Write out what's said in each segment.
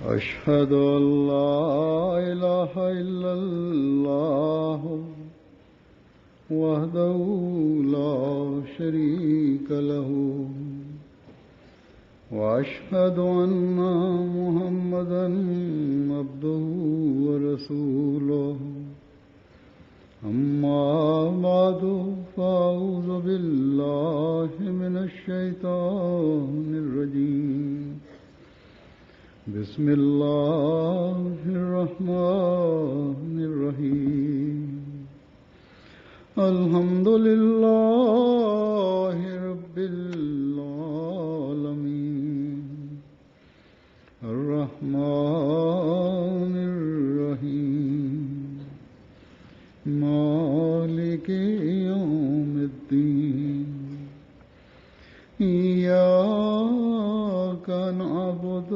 أشهد أن لا إله إلا الله وحده لا شريك له وأشهد أن محمدا عبده ورسوله أما بعد فأعوذ بالله من الشيطان الرجيم بسم الله الرحمن الرحيم الحمد لله رب العالمين الرحمن الرحيم مالك يوم الدين إياك نعبد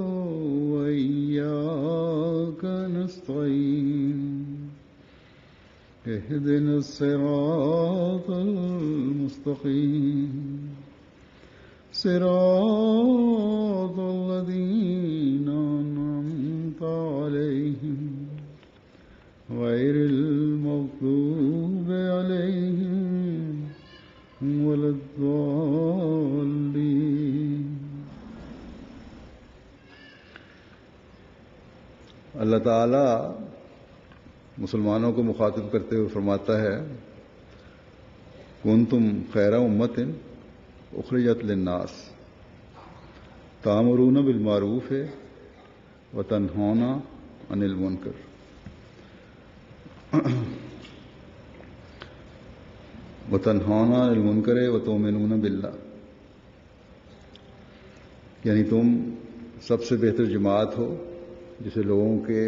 وإياك نستعين اهدنا الصراط المستقيم صراط الذين أنعمت عليهم غير المغضوب عليهم ولا الضالين. اللہ تعالیٰ مسلمانوں کو مخاطب کرتے ہوئے فرماتا ہے کنتم خیر امت اخرجت للناس تأمرون بالمعروف وتنہون عن المنکر. وتنہون عن المنکر وتؤمنون باللہ، یعنی تم سب سے بہتر جماعت ہو جسے لوگوں کے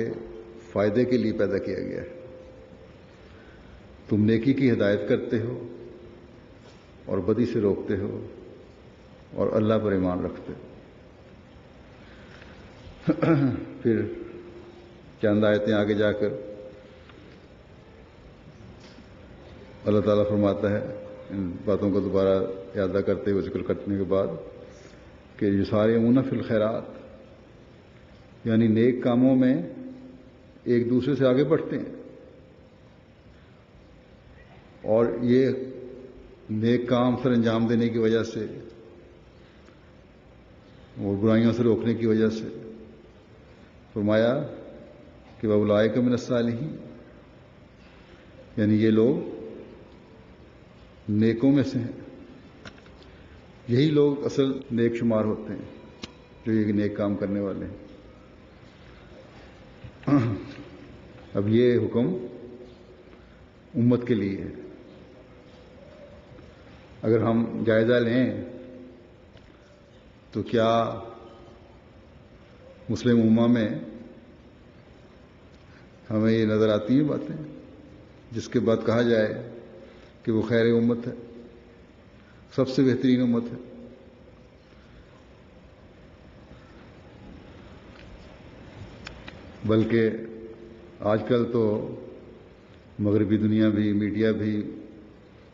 فائدے کے لیے پیدا کیا گیا ہے. تم نیکی کی ہدایت کرتے ہو اور بدی سے روکتے ہو اور اللہ پر ایمان رکھتے ہو. پھر چند آیتیں آگے جا کر اللہ تعالیٰ فرماتا ہے ان باتوں کو دوبارہ یادہ کرتے ہوئے ذکر کرنے کے بعد کہ یسارعون فی الخیرات، یعنی نیک کاموں میں ایک دوسرے سے آگے بڑھتے ہیں، اور یہ نیک کام سر انجام دینے کی وجہ سے اور برائیوں سے روکنے کی وجہ سے فرمایا کہ وَأُولَٰئِکَ مِنَ الصَّالِحِینَ، یعنی یہ لوگ نیکوں میں سے ہیں. یہی لوگ اصل نیک شمار ہوتے ہیں جو یہ نیک کام کرنے والے ہیں. اب یہ حکم امت کے لیے ہے. اگر ہم جائزہ لیں تو کیا مسلم امہ میں ہمیں یہ نظر آتی ہیں باتیں جس کے بعد کہا جائے کہ وہ خیر امت ہے، سب سے بہترین امت ہے؟ بلکہ آج کل تو مغربی دنیا بھی، میڈیا بھی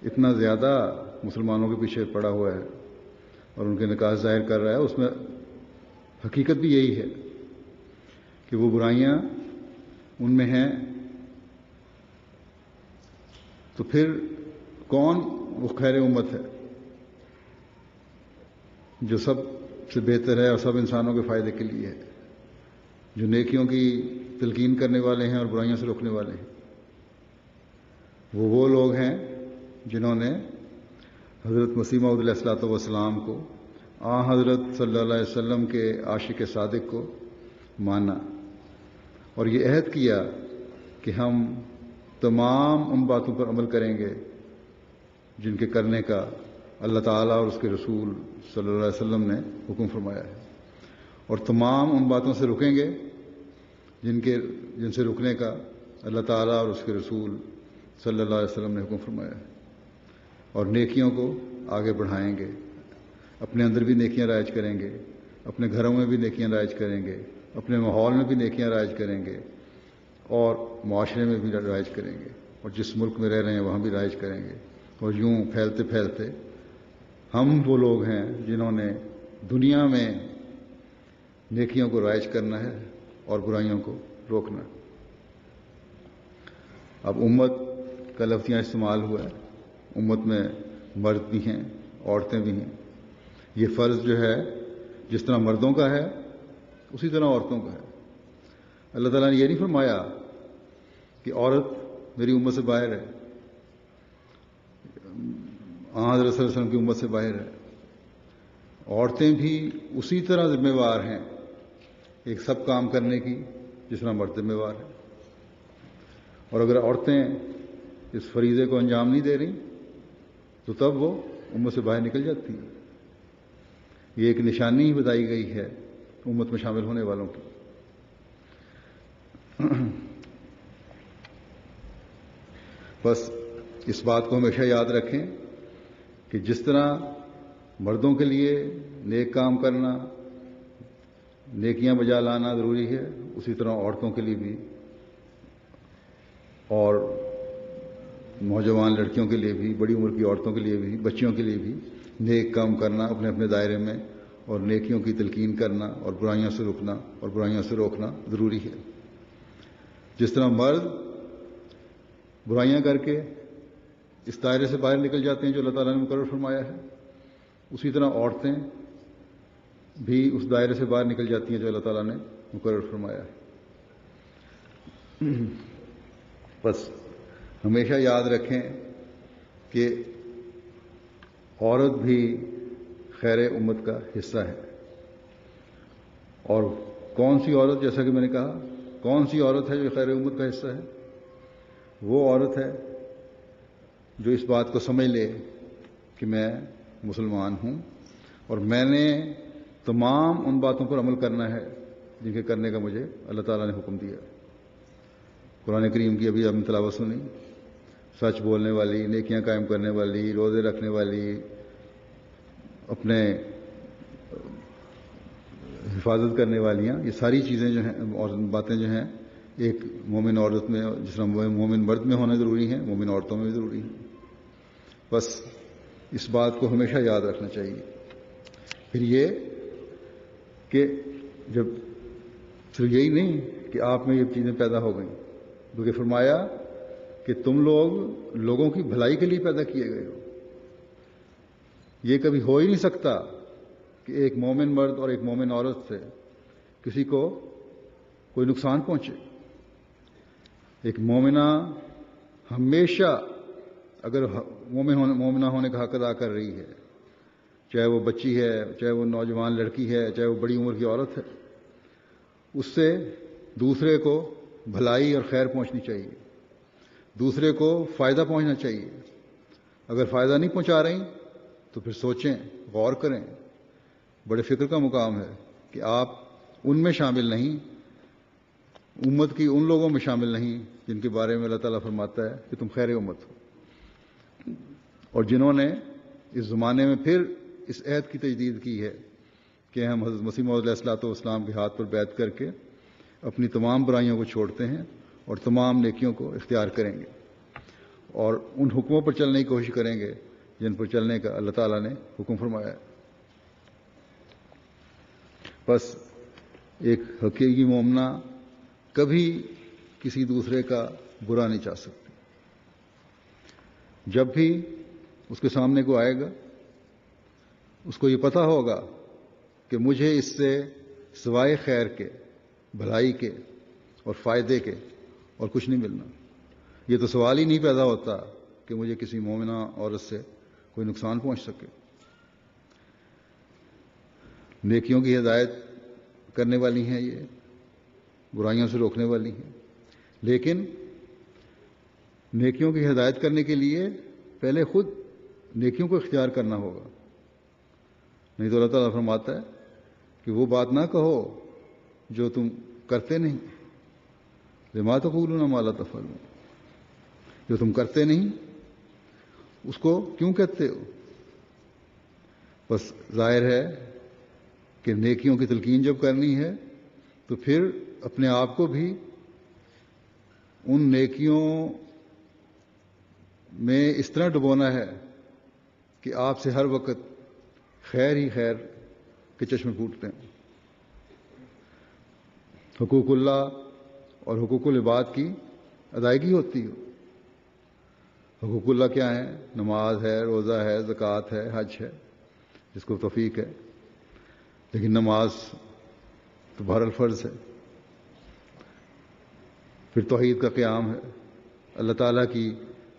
اتنا زیادہ مسلمانوں کے پیچھے پڑا ہوا ہے اور ان کے نکات ظاہر کر رہا ہے. اس میں حقیقت بھی یہی ہے کہ وہ برائیاں ان میں ہیں. تو پھر کون وہ خیر امت ہے جو سب سے بہتر ہے اور سب انسانوں کے فائدے کے لیے ہے، جو نیکیوں کی تلقین کرنے والے ہیں اور برائیوں سے روکنے والے ہیں؟ وہ لوگ ہیں جنہوں نے حضرت مسیح موعود علیہ الصلوۃ والسلام کو، حضرت صلی اللہ علیہ وسلم کے عاشق صادق کو مانا اور یہ عہد کیا کہ ہم تمام ان باتوں پر عمل کریں گے جن کے کرنے کا اللہ تعالیٰ اور اس کے رسول صلی اللہ علیہ وسلم نے حکم فرمایا ہے، اور تمام ان باتوں سے رکیں گے جن سے رکنے کا اللہ تعالیٰ اور اس کے رسول صلی اللہ علیہ وسلم نے حکم فرمایا ہے، اور نیکیوں کو آگے بڑھائیں گے. اپنے اندر بھی نیکیاں رائج کریں گے، اپنے گھروں میں بھی نیکیاں رائج کریں گے، اپنے ماحول میں بھی نیکیاں رائج کریں گے، اور معاشرے میں بھی رائج کریں گے، اور جس ملک میں رہ رہے ہیں وہاں بھی رائج کریں گے. اور یوں پھیلتے پھیلتے ہم وہ لوگ ہیں جنہوں نے دنیا میں نیکیوں کو رائج کرنا ہے اور برائیوں کو روکنا۔ اب امت کا لفظ یہاں استعمال ہوا ہے، امت میں مرد بھی ہیں، عورتیں بھی ہیں۔ یہ فرض جو ہے جس طرح مردوں کا ہے اسی طرح عورتوں کا ہے۔ اللہ تعالیٰ نے یہ نہیں فرمایا کہ عورت میری امت سے باہر ہے، حضرت صلی اللہ علیہ وسلم کی امت سے باہر ہے۔ عورتیں بھی اسی طرح ذمہ وار ہیں ایک سب کام کرنے کی جس طرح مرد ذمہ وار ہے، اور اگر عورتیں اس فریضے کو انجام نہیں دے رہی تو تب وہ امت سے باہر نکل جاتی ہیں۔ یہ ایک نشانی ہی بتائی گئی ہے امت میں شامل ہونے والوں کی۔ بس اس بات کو ہمیشہ یاد رکھیں کہ جس طرح مردوں کے لیے نیک کام کرنا، نیکیاں بجا لانا ضروری ہے، اسی طرح عورتوں کے لیے بھی اور نوجوان لڑکیوں کے لیے بھی، بڑی عمر کی عورتوں کے لیے بھی، بچیوں کے لیے بھی نیک کام کرنا اپنے اپنے دائرے میں، اور نیکیوں کی تلقین کرنا اور برائیوں سے رکنا اور برائیوں سے روکنا ضروری ہے۔ جس طرح مرد برائیاں کر کے اس دائرے سے باہر نکل جاتے ہیں جو اللہ تعالیٰ نے مقرر فرمایا ہے، اسی طرح عورتیں بھی اس دائرے سے باہر نکل جاتی ہیں جو اللہ تعالیٰ نے مقرر فرمایا ہے۔ بس ہمیشہ یاد رکھیں کہ عورت بھی خیر امت کا حصہ ہے۔ اور کون سی عورت، جیسا کہ میں نے کہا، کون سی عورت ہے جو خیر امت کا حصہ ہے؟ وہ عورت ہے جو اس بات کو سمجھ لے کہ میں مسلمان ہوں اور میں نے تمام ان باتوں پر عمل کرنا ہے جن کے کرنے کا مجھے اللہ تعالیٰ نے حکم دیا۔ قرآن کریم کی ابھی ہم نے تلاوت سنی، سچ بولنے والی، نیکیاں قائم کرنے والی، روزے رکھنے والی، اپنے حفاظت کرنے والیاں، یہ ساری چیزیں جو ہیں اور باتیں جو ہیں ایک مومن عورت میں، جس طرح مومن مرد میں ہونا ضروری ہیں، مومن عورتوں میں بھی ضروری ہیں۔ بس اس بات کو ہمیشہ یاد رکھنا چاہیے۔ پھر یہ کہ جب صرف یہی نہیں کہ آپ میں یہ چیزیں پیدا ہو گئیں، بلکہ فرمایا کہ تم لوگوں کی بھلائی کے لیے پیدا کیے گئے ہو۔ یہ کبھی ہو ہی نہیں سکتا کہ ایک مومن مرد اور ایک مومن عورت سے کسی کو کوئی نقصان پہنچے۔ ایک مومنہ ہمیشہ اگر مومنہ ہونے کا حق ادا کر رہی ہے، چاہے وہ بچی ہے، چاہے وہ نوجوان لڑکی ہے، چاہے وہ بڑی عمر کی عورت ہے، اس سے دوسرے کو بھلائی اور خیر پہنچنی چاہیے، دوسرے کو فائدہ پہنچنا چاہیے۔ اگر فائدہ نہیں پہنچا رہی تو پھر سوچیں، غور کریں۔ بڑے فکر کا مقام ہے کہ آپ ان میں شامل نہیں، امت کی ان لوگوں میں شامل نہیں جن کے بارے میں اللہ تعالیٰ فرماتا ہے کہ تم خیر امت ہو، اور جنہوں نے اس زمانے میں پھر اس عہد کی تجدید کی ہے کہ ہم حضرت مسیح موعود علیہ الصلوۃ والسلام کے ہاتھ پر بیعت کر کے اپنی تمام برائیوں کو چھوڑتے ہیں اور تمام نیکیوں کو اختیار کریں گے اور ان حکموں پر چلنے کی کوشش کریں گے جن پر چلنے کا اللہ تعالیٰ نے حکم فرمایا ہے۔ بس ایک حقیقی مومنہ کبھی کسی دوسرے کا برا نہیں چاہ سکتی۔ جب بھی اس کے سامنے کو آئے گا، اس کو یہ پتہ ہوگا کہ مجھے اس سے سوائے خیر کے، بھلائی کے اور فائدے کے اور کچھ نہیں ملنا۔ یہ تو سوال ہی نہیں پیدا ہوتا کہ مجھے کسی مومنہ عورت سے کوئی نقصان پہنچ سکے۔ نیکیوں کی ہدایت کرنے والی ہیں، یہ برائیوں سے روکنے والی ہیں، لیکن نیکیوں کی ہدایت کرنے کے لیے پہلے خود نیکیوں کو اختیار کرنا ہوگا، نہیں تو اللہ تعالیٰ فرماتا ہے کہ وہ بات نہ کہو جو تم کرتے نہیں، لما تقولون ما لا تفعلون، جو تم کرتے نہیں اس کو کیوں کہتے ہو؟ بس ظاہر ہے کہ نیکیوں کی تلقین جب کرنی ہے تو پھر اپنے آپ کو بھی ان نیکیوں میں اس طرح ڈبونا ہے کہ آپ سے ہر وقت خیر ہی خیر کے چشمے پھوٹتے ہیں۔ حقوق اللہ اور حقوق العباد کی ادائیگی ہوتی ہو. حقوق اللہ کیا ہیں؟ نماز ہے، روزہ ہے، زکوٰۃ ہے، حج ہے، جس کو توفیق ہے. لیکن نماز تو بہرحال فرض ہے. پھر توحید کا قیام ہے. اللہ تعالیٰ کی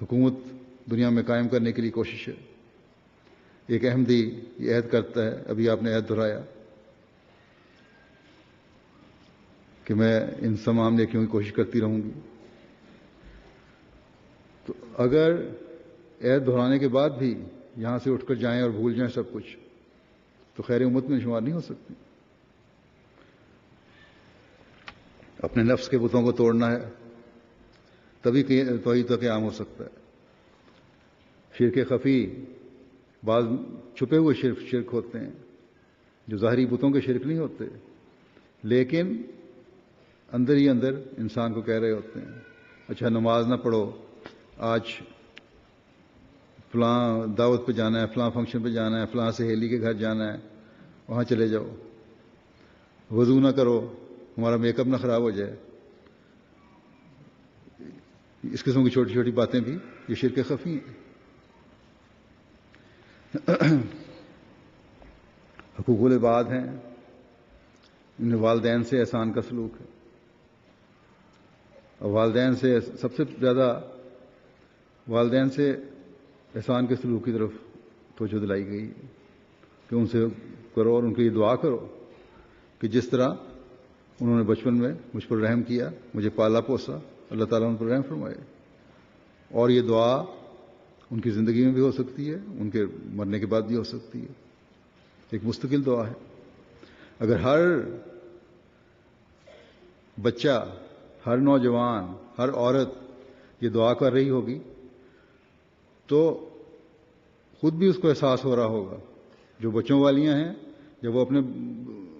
حکومت دنیا میں قائم کرنے کے لیے کوشش ہے. ایک احمدی یہ عہد کرتا ہے، ابھی آپ نے عہد دہرایا کہ میں ان تمام نیکیوں کی کوشش کرتی رہوں گی. تو اگر عہد دہرانے کے بعد بھی یہاں سے اٹھ کر جائیں اور بھول جائیں سب کچھ، تو خیر امت میں شمار نہیں ہو سکتی. اپنے نفس کے بتوں کو توڑنا ہے، تبھی توحید کا قیام ہو سکتا ہے. شرک خفی، بعض چھپے ہوئے شرک ہوتے ہیں جو ظاہری بتوں کے شرک نہیں ہوتے، لیکن اندر ہی اندر انسان کو کہہ رہے ہوتے ہیں اچھا نماز نہ پڑھو، آج فلاں دعوت پہ جانا ہے، فلاں فنکشن پہ جانا ہے، فلاں سہیلی کے گھر جانا ہے، وہاں چلے جاؤ. وضو نہ کرو، ہمارا میک اپ نہ خراب ہو جائے. اس قسم کی چھوٹی چھوٹی باتیں بھی یہ شرک خفی ہیں. حقوق العباد ہیں، ان والدین سے احسان کا سلوک ہے. اور والدین سے سب سے زیادہ والدین سے احسان کے سلوک کی طرف توجہ دلائی گئی ہے کہ ان سے کرو اور ان کے لیے دعا کرو کہ جس طرح انہوں نے بچپن میں مجھ پر رحم کیا، مجھے پالا پوسا، اللہ تعالیٰ ان پر رحم فرمائے. اور یہ دعا ان کی زندگی میں بھی ہو سکتی ہے، ان کے مرنے کے بعد بھی ہو سکتی ہے. ایک مستقل دعا ہے. اگر ہر بچہ، ہر نوجوان، ہر عورت یہ دعا کر رہی ہوگی تو خود بھی اس کو احساس ہو رہا ہوگا. جو بچوں والیاں ہیں جب وہ اپنے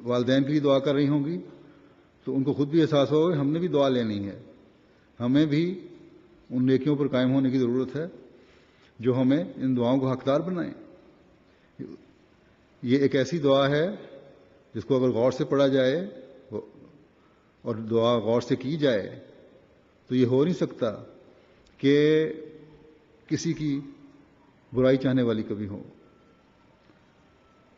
والدین کے لیے دعا کر رہی ہوں گی تو ان کو خود بھی احساس ہوگا کہ ہم نے بھی دعا لینی ہے، ہمیں بھی ان نیکیوں پر قائم ہونے کی ضرورت ہے جو ہمیں ان دعاؤں کو حقدار بنائیں. یہ ایک ایسی دعا ہے جس کو اگر غور سے پڑھا جائے اور دعا غور سے کی جائے تو یہ ہو نہیں سکتا کہ کسی کی برائی چاہنے والی کبھی ہو.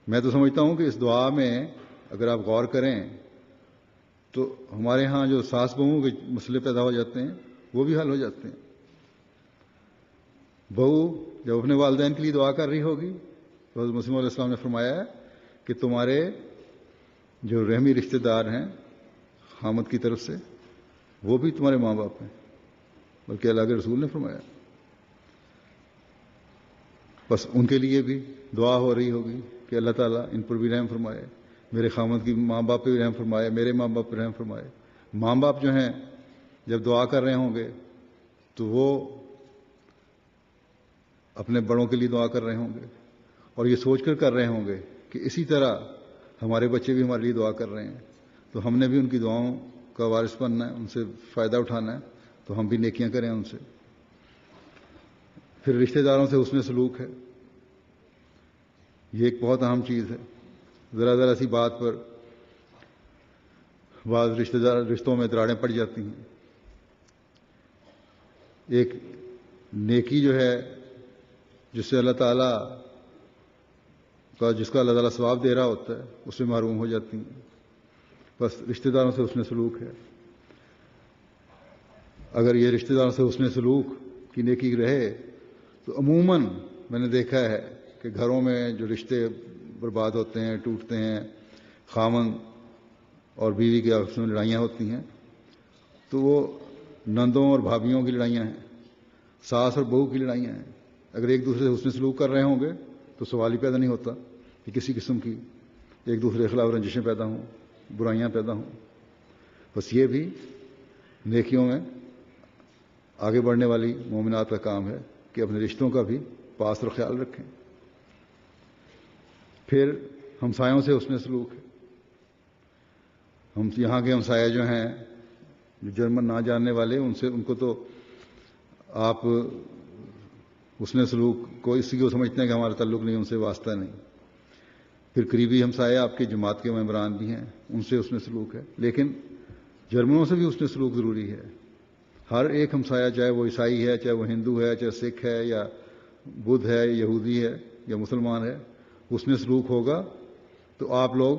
میں تو سمجھتا ہوں کہ اس دعا میں اگر آپ غور کریں تو ہمارے ہاں جو ساس بہوؤں کے مسئلے پیدا ہو جاتے ہیں وہ بھی حل ہو جاتے ہیں. بہو جب اپنے والدین کے لیے دعا کر رہی ہوگی تو حضرت مسیح علیہ السلام نے فرمایا ہے کہ تمہارے جو رحمی رشتہ دار ہیں خامد کی طرف سے وہ بھی تمہارے ماں باپ ہیں، بلکہ اللہ کے رسول نے فرمایا. بس ان کے لیے بھی دعا ہو رہی ہوگی کہ اللہ تعالیٰ ان پر بھی رحم فرمائے، میرے خامد کی ماں باپ پہ بھی رحم فرمائے، میرے ماں باپ پہ رحم فرمائے. ماں باپ جو ہیں جب دعا کر رہے ہوں گے تو وہ اپنے بڑوں کے لیے دعا کر رہے ہوں گے اور یہ سوچ کر رہے ہوں گے کہ اسی طرح ہمارے بچے بھی ہمارے لیے دعا کر رہے ہیں تو ہم نے بھی ان کی دعاؤں کا وارث بننا ہے، ان سے فائدہ اٹھانا ہے، تو ہم بھی نیکیاں کریں ان سے. پھر رشتہ داروں سے حسن سلوک ہے. یہ ایک بہت اہم چیز ہے. ذرا سی بات پر بعض رشتوں میں دراڑیں پڑ جاتی ہیں. ایک نیکی جو ہے جس سے اللہ تعالیٰ کا جس کا اللہ تعالیٰ ثواب دے رہا ہوتا ہے اس سے محروم ہو جاتی ہیں. بس رشتہ داروں سے حسن سلوک ہے. اگر یہ رشتہ داروں سے حسن سلوک کی نیکی رہے تو عموماً میں نے دیکھا ہے کہ گھروں میں جو رشتے برباد ہوتے ہیں، ٹوٹتے ہیں، خاوند اور بیوی کے آپس میں لڑائیاں ہوتی ہیں تو وہ نندوں اور بھابھیوں کی لڑائیاں ہیں، ساس اور بہو کی لڑائیاں ہیں. اگر ایک دوسرے سے حسن سلوک کر رہے ہوں گے تو سوال ہی پیدا نہیں ہوتا کہ کسی قسم کی ایک دوسرے کے خلاف رنجشیں پیدا ہوں، برائیاں پیدا ہوں. بس یہ بھی نیکیوں میں آگے بڑھنے والی مومنات کا کام ہے کہ اپنے رشتوں کا بھی پاس اور خیال رکھیں. پھر ہمسایوں سے حسن سلوک ہے. ہم یہاں کے ہمسایہ جو ہیں جو جرمن نہ جاننے والے ان کو تو آپ حسن سلوک کو اسی کو سمجھتے ہیں کہ ہمارا تعلق نہیں، ان سے واسطہ نہیں. پھر قریبی ہمسایہ آپ کی جماعت کے ممبران بھی ہیں، ان سے حسن سلوک ہے. لیکن جرمنوں سے بھی حسن سلوک ضروری ہے. ہر ایک ہمسایہ، چاہے وہ عیسائی ہے، چاہے وہ ہندو ہے، چاہے سکھ ہے یا بدھ ہے، یہودی ہے یا مسلمان ہے، حسن سلوک ہوگا تو آپ لوگ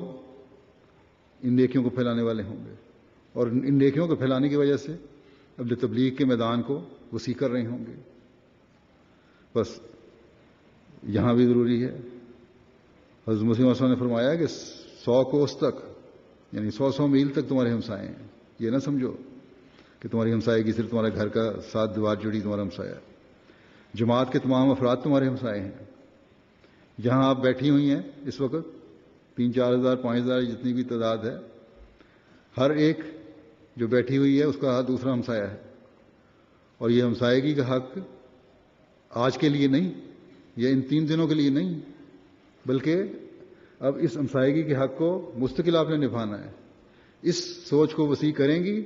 ان نیکیوں کو پھیلانے والے ہوں گے، اور ان نیکیوں کو پھیلانے کی وجہ سے اب تبلیغ کے میدان کو وسیع کر رہے ہوں گے. بس یہاں بھی ضروری ہے. حضرت مسیح موعود نے فرمایا کہ 100 کوس تک، یعنی 100 میل تک تمہارے ہمسائے ہیں. یہ نہ سمجھو کہ تمہاری ہمسائے کی صرف تمہارے گھر کا 7 دیوار جڑی تمہارا ہمسایہ ہے. جماعت کے تمام افراد تمہارے ہمسائے ہیں. جہاں آپ بیٹھی ہوئی ہیں اس وقت 3-4 ہزار 5 ہزار جتنی بھی تعداد ہے، ہر ایک جو بیٹھی ہوئی ہے اس کا دوسرا ہمسایہ ہے. اور یہ ہمسایگی کا حق آج کے لیے نہیں، یہ ان 3 دنوں کے لیے نہیں، بلکہ اب اس ہمسایگی کے حق کو مستقل آپ نے نبھانا ہے. اس سوچ کو وسیع کریں گی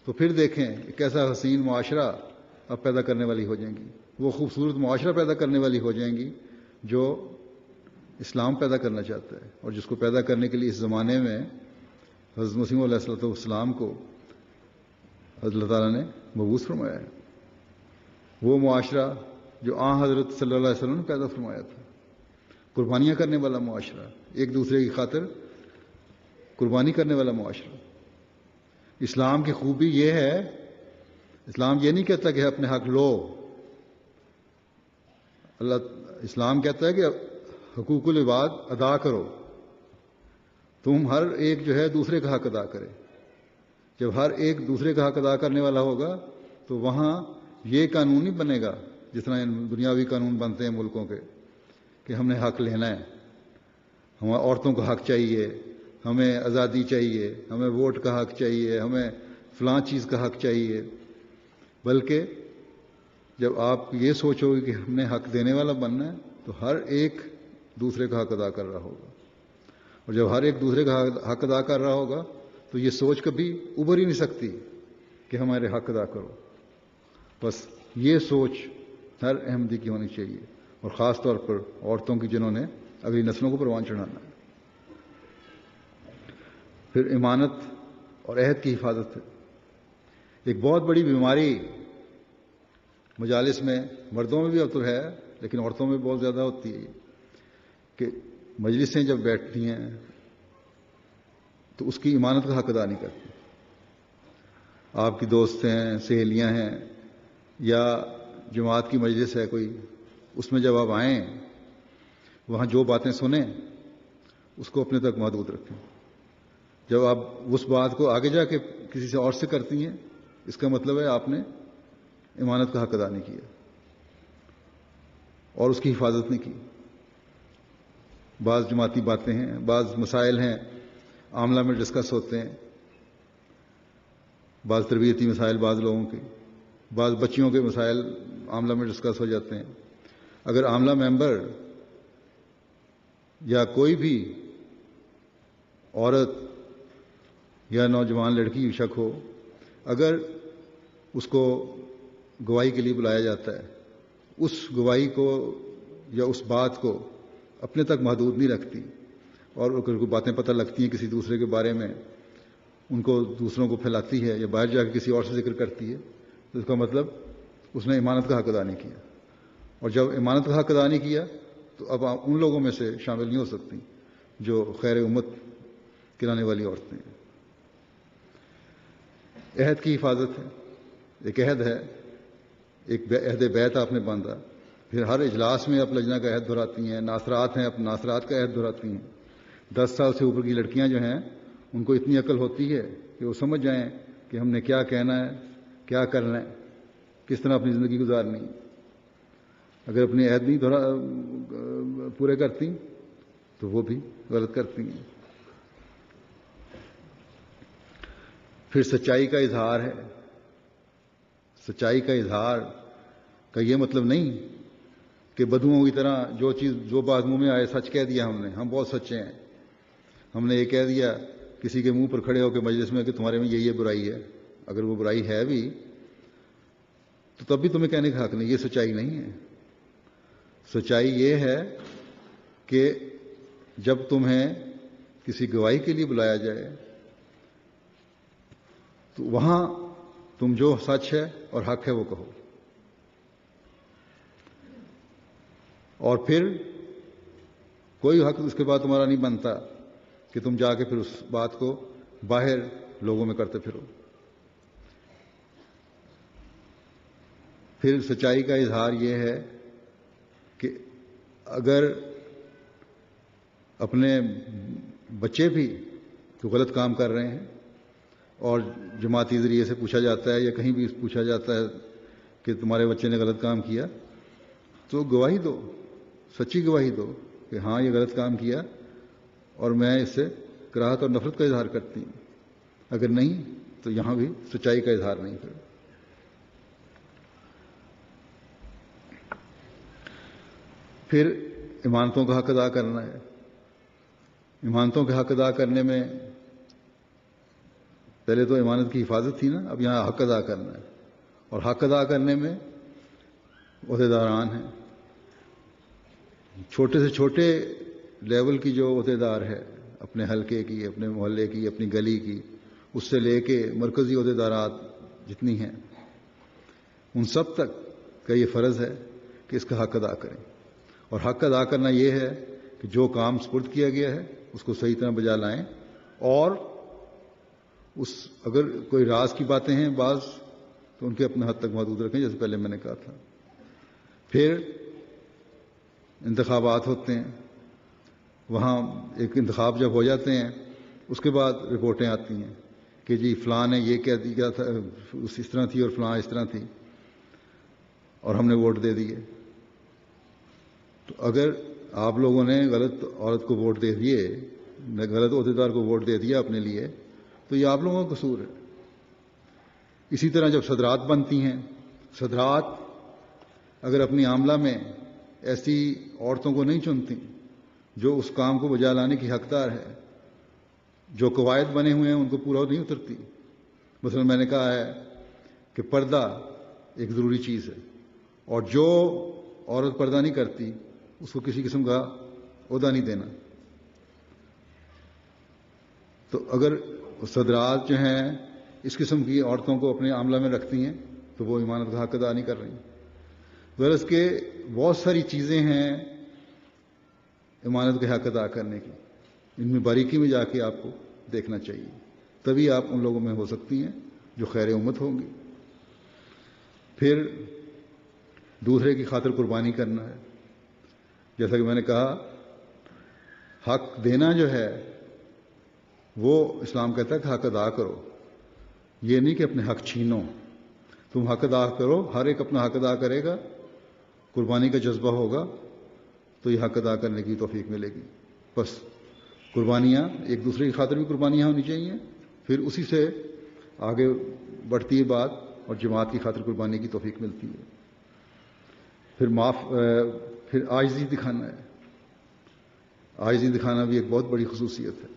تو پھر دیکھیں ایک ایسا حسین معاشرہ اب پیدا کرنے والی ہو جائیں گی. وہ خوبصورت معاشرہ پیدا کرنے والی ہو جائیں گی جو اسلام پیدا کرنا چاہتا ہے، اور جس کو پیدا کرنے کے لیے اس زمانے میں حضرت مسیح علیہ السلام کو اللہ تعالیٰ نے مبعوث فرمایا ہے. وہ معاشرہ جو حضرت صلی اللہ علیہ وسلم نے پیدا فرمایا تھا، قربانیاں کرنے والا معاشرہ، ایک دوسرے کی خاطر قربانی کرنے والا معاشرہ. اسلام کی خوبی یہ ہے، اسلام یہ نہیں کہتا کہ اپنے حق لو. اسلام کہتا ہے کہ حقوق العباد ادا کرو. تم ہر ایک جو ہے دوسرے کا حق ادا کرے. جب ہر ایک دوسرے کا حق ادا کرنے والا ہوگا تو وہاں یہ قانون نہیں بنے گا جس طرح دنیاوی قانون بنتے ہیں ملکوں کے کہ ہم نے حق لینا ہے، ہمیں عورتوں کا حق چاہیے، ہمیں آزادی چاہیے، ہمیں ووٹ کا حق چاہیے، ہمیں فلاں چیز کا حق چاہیے. بلکہ جب آپ یہ سوچو گے کہ ہم نے حق دینے والا بننا ہے تو ہر ایک دوسرے کا حق ادا کر رہا ہوگا. اور جب ہر ایک دوسرے کا حق ادا کر رہا ہوگا تو یہ سوچ کبھی ابھر ہی نہیں سکتی کہ ہمارے حق ادا کرو. بس یہ سوچ ہر احمدی کی ہونی چاہیے، اور خاص طور پر عورتوں کی جنہوں نے اگلی نسلوں کو پروان چڑھانا ہے. پھر امانت اور عہد کی حفاظت ہے. ایک بہت بڑی بیماری مجالس میں، مردوں میں بھی اب تو ہے لیکن عورتوں میں بہت زیادہ ہوتی ہے، کہ مجلسیں جب بیٹھتی ہیں تو اس کی امانت کا حق ادا نہیں کرتی. آپ کی دوست ہیں، سہیلیاں ہیں، یا جماعت کی مجلس ہے کوئی، اس میں جب آپ آئیں وہاں جو باتیں سنیں اس کو اپنے تک محدود رکھیں. جب آپ اس بات کو آگے جا کے کسی سے اور سے کرتی ہیں اس کا مطلب ہے آپ نے امانت کا حق ادا نہیں کیا اور اس کی حفاظت نہیں کی. بعض جماعتی باتیں ہیں، بعض مسائل ہیں عاملہ میں ڈسکس ہوتے ہیں، بعض تربیتی مسائل بعض لوگوں کے، بعض بچیوں کے مسائل عاملہ میں ڈسکس ہو جاتے ہیں. اگر عاملہ ممبر یا کوئی بھی عورت یا نوجوان لڑکی شک ہو، اگر اس کو گواہی کے لیے بلایا جاتا ہے، اس گواہی کو یا اس بات کو اپنے تک محدود نہیں رکھتی، اور اگر کوئی باتیں پتہ لگتی ہیں کسی دوسرے کے بارے میں ان کو دوسروں کو پھیلاتی ہے یا باہر جا کے کسی اور سے ذکر کرتی ہے، تو اس کا مطلب اس نے امانت کا حق ادا نہیں کیا. اور جب امانت کا حق ادا نہیں کیا تو اب آپ ان لوگوں میں سے شامل نہیں ہو سکتی جو خیر امت کرانے والی عورتیں ہیں. عہد کی حفاظت ہے. ایک عہد ہے، ایک عہد بیت آپ نے باندھا، پھر ہر اجلاس میں آپ لجنہ کا عہد دہراتی ہیں. ناصرات ہیں، آپ ناصرات کا عہد دہراتی ہیں. 10 سال سے اوپر کی لڑکیاں جو ہیں ان کو اتنی عقل ہوتی ہے کہ وہ سمجھ جائیں کہ ہم نے کیا کہنا ہے، کیا کرنا ہے، کس طرح اپنی زندگی گزارنی ہے. اگر اپنے عہد نہیں پورے کرتی تو وہ بھی غلط کرتی ہیں. پھر سچائی کا اظہار ہے. سچائی کا اظہار کا یہ مطلب نہیں کہ بدوؤں کی طرح جو بات منہ میں آئے سچ کہہ دیا ہم بہت سچے ہیں. ہم نے یہ کہہ دیا کسی کے منہ پر کھڑے ہو کے مجلس میں کہ تمہارے میں یہ برائی ہے. اگر وہ برائی ہے بھی تو تب بھی تمہیں کہنے کا حق نہیں. یہ سچائی نہیں ہے. سچائی یہ ہے کہ جب تمہیں کسی گواہی کے لیے بلایا جائے تو وہاں تم جو سچ ہے اور حق ہے وہ کہو. اور پھر کوئی حق اس کے بعد تمہارا نہیں بنتا کہ تم جا کے پھر اس بات کو باہر لوگوں میں کرتے پھرو. پھر سچائی کا اظہار یہ ہے کہ اگر اپنے بچے بھی تو غلط کام کر رہے ہیں اور جماعتی ذریعے سے پوچھا جاتا ہے یا کہیں بھی پوچھا جاتا ہے کہ تمہارے بچے نے غلط کام کیا، تو گواہی دو، سچی گواہی دو کہ ہاں یہ غلط کام کیا اور میں اس سے کراہت اور نفرت کا اظہار کرتی ہوں. اگر نہیں تو یہاں بھی سچائی کا اظہار نہیں کرو. پھر امانتوں کا حق ادا کرنا ہے. امانتوں کے حق ادا کرنے میں پہلے تو امانت کی حفاظت تھی نا، اب یہاں حق ادا کرنا ہے. اور حق ادا کرنے میں عہدیداران ہیں. چھوٹے سے چھوٹے لیول کی جو عہدیدار ہے، اپنے حلقے کی، اپنے محلے کی، اپنی گلی کی، اس سے لے کے مرکزی عہدیدارات جتنی ہیں، ان سب تک کا یہ فرض ہے کہ اس کا حق ادا کریں. اور حق ادا کرنا یہ ہے کہ جو کام سپرد کیا گیا ہے اس کو صحیح طرح بجا لائیں. اور اگر کوئی راز کی باتیں ہیں بعض، تو ان کے اپنے حد تک محدود رکھیں، جیسے پہلے میں نے کہا تھا. پھر انتخابات ہوتے ہیں، وہاں ایک انتخاب جب ہو جاتے ہیں اس کے بعد رپورٹیں آتی ہیں کہ جی فلاں نے یہ کہہ دیا تھا، اس طرح تھی، اور فلاں اس طرح تھی، اور ہم نے ووٹ دے دیے. تو اگر آپ لوگوں نے غلط عورت کو ووٹ دے دیے، غلط عہدیدار کو ووٹ دے دیا اپنے لیے، تو یہ آپ لوگوں کا قصور ہے. اسی طرح جب صدرات بنتی ہیں، صدرات اگر اپنی عاملہ میں ایسی عورتوں کو نہیں چنتی جو اس کام کو بجا لانے کی حقدار ہے، جو قواعد بنے ہوئے ہیں ان کو پورا نہیں اترتی. مثلا میں نے کہا ہے کہ پردہ ایک ضروری چیز ہے، اور جو عورت پردہ نہیں کرتی اس کو کسی قسم کا عہدہ نہیں دینا. تو اگر صدرات جو ہیں اس قسم کی عورتوں کو اپنے عاملہ میں رکھتی ہیں تو وہ امانت کا حق ادا نہیں کر رہی. غرض کہ بہت ساری چیزیں ہیں امانت کے حق ادا کرنے کی، ان میں باریکی میں جا کے آپ کو دیکھنا چاہیے، تبھی آپ ان لوگوں میں ہو سکتی ہیں جو خیر امت ہوں گی. پھر دوسرے کی خاطر قربانی کرنا ہے. جیسا کہ میں نے کہا، حق دینا جو ہے وہ اسلام کہتا ہے کہ حق ادا کرو. یہ نہیں کہ اپنے حق چھینو. تم حق ادا کرو، ہر ایک اپنا حق ادا کرے گا، قربانی کا جذبہ ہوگا تو یہ حق ادا کرنے کی توفیق ملے گی. بس قربانیاں ایک دوسرے کی خاطر بھی قربانیاں ہونی چاہیے، پھر اسی سے آگے بڑھتی ہے بات اور جماعت کی خاطر قربانی کی توفیق ملتی ہے. پھر عاجزی دکھانا ہے. عاجزی دکھانا بھی ایک بہت بڑی خصوصیت ہے.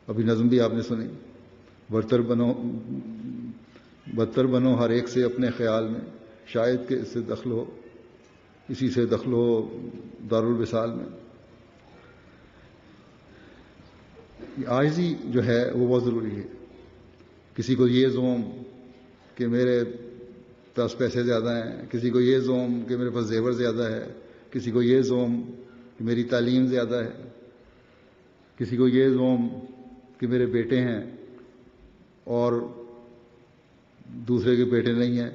ابھی نظم بھی آپ نے سنی، بدتر بنو ہر ایک سے اپنے خیال میں، شاید کہ اس سے دخل ہو، اسی سے دخل ہو دارالوصال میں. عاجزی جو ہے وہ بہت ضروری ہے. کسی کو یہ زوم کہ میرے پاس پیسے زیادہ ہیں، کسی کو یہ زوم کہ میرے پاس زیور زیادہ ہے، کسی کو یہ زوم کہ میری تعلیم زیادہ ہے، کسی کو یہ زوم کہ میرے بیٹے ہیں اور دوسرے کے بیٹے نہیں ہیں،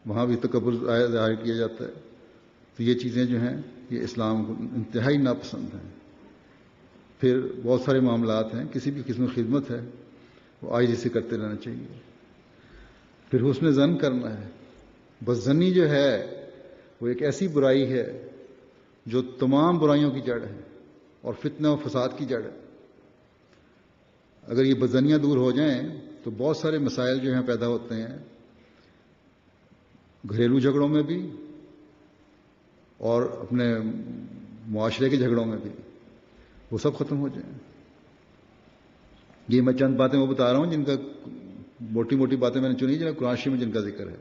وہاں بھی تکبر ظاہر کیا جاتا ہے. تو یہ چیزیں جو ہیں یہ اسلام کو انتہائی ناپسند ہیں. پھر بہت سارے معاملات ہیں، کسی بھی قسم کی خدمت ہے وہ عاجزی سے کرتے رہنا چاہیے. پھر حسن ظن کرنا ہے. بدظنی جو ہے وہ ایک ایسی برائی ہے جو تمام برائیوں کی جڑ ہے اور فتنہ و فساد کی جڑ ہے. اگر یہ بدظنیاں دور ہو جائیں تو بہت سارے مسائل جو ہیں پیدا ہوتے ہیں، گھریلو جھگڑوں میں بھی اور اپنے معاشرے کے جھگڑوں میں بھی، وہ سب ختم ہو جائیں. یہ میں چند باتیں وہ بتا رہا ہوں جن کا موٹی موٹی باتیں میں نے چنی جن قرآن شریف میں جن کا ذکر ہے.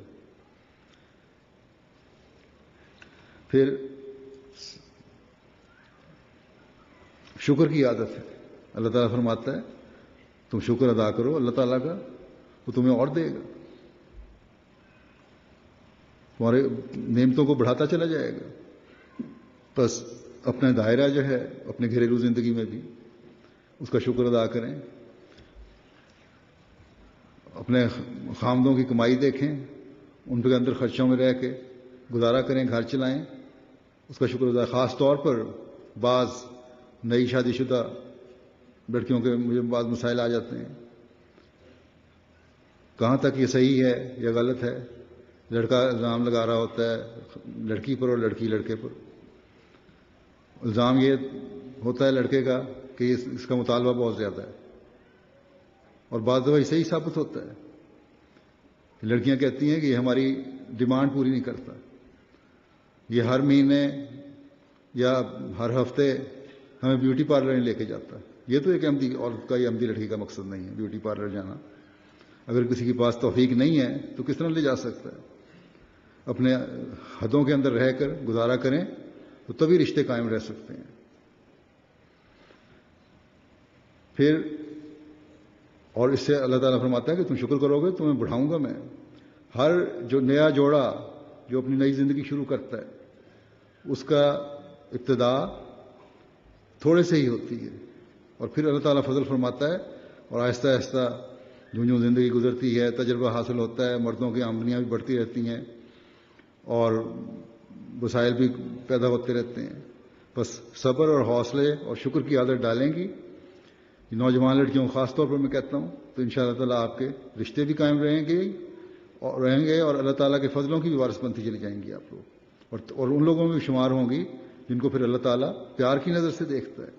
پھر شکر کی عادت ہے. اللہ تعالیٰ فرماتا ہے تم شکر ادا کرو اللہ تعالیٰ کا وہ تمہیں اور دے گا، تمہارے نعمتوں کو بڑھاتا چلا جائے گا. بس اپنا دائرہ جو ہے اپنے گھریلو زندگی میں بھی اس کا شکر ادا کریں. اپنے خامدوں کی کمائی دیکھیں، ان کے اندر خرچوں میں رہ کے گزارا کریں، گھر چلائیں، اس کا شکر ادا. خاص طور پر بعض نئی شادی شدہ لڑکیوں کے مجھے بعض مسائل آ جاتے ہیں، کہاں تک یہ صحیح ہے یا غلط ہے. لڑکا الزام لگا رہا ہوتا ہے لڑکی پر اور لڑکی لڑکے پر. الزام یہ ہوتا ہے لڑکے کا کہ اس کا مطالبہ بہت زیادہ ہے، اور بعض دفعہ صحیح ثابت ہوتا ہے کہ لڑکیاں کہتی ہیں کہ یہ ہماری ڈیمانڈ پوری نہیں کرتا، یہ ہر مہینے یا ہر ہفتے ہمیں بیوٹی پارلر لے کے جاتا ہے. یہ تو ایک احمدی عورت کا یا احمدی لڑکی کا مقصد نہیں ہے بیوٹی پارلر جانا. اگر کسی کے پاس توفیق نہیں ہے تو کس طرح لے جا سکتا ہے. اپنے حدوں کے اندر رہ کر گزارا کریں تو تبھی رشتے قائم رہ سکتے ہیں. پھر اور اس سے اللہ تعالیٰ فرماتا ہے کہ تم شکر کرو گے تمہیں بڑھاؤں گا میں. ہر جو نیا جوڑا جو اپنی نئی زندگی شروع کرتا ہے اس کا ابتدا تھوڑے سے ہی ہوتی ہے، اور پھر اللہ تعالیٰ فضل فرماتا ہے اور آہستہ آہستہ جو زندگی گزرتی ہے تجربہ حاصل ہوتا ہے، مردوں کی آمدنیاں بھی بڑھتی رہتی ہیں اور وسائل بھی پیدا ہوتے رہتے ہیں. بس صبر اور حوصلے اور شکر کی عادت ڈالیں گی نوجوان لڑکیوں خاص طور پر میں کہتا ہوں تو انشاءاللہ تعالیٰ آپ کے رشتے بھی قائم رہیں گے اور اللہ تعالیٰ کے فضلوں کی بھی وارث بنتی چلی جائیں گی آپ لوگ، اور ان لوگوں میں بھی شمار ہوں گی جن کو پھر اللہ تعالیٰ پیار کی نظر سے دیکھتا ہے،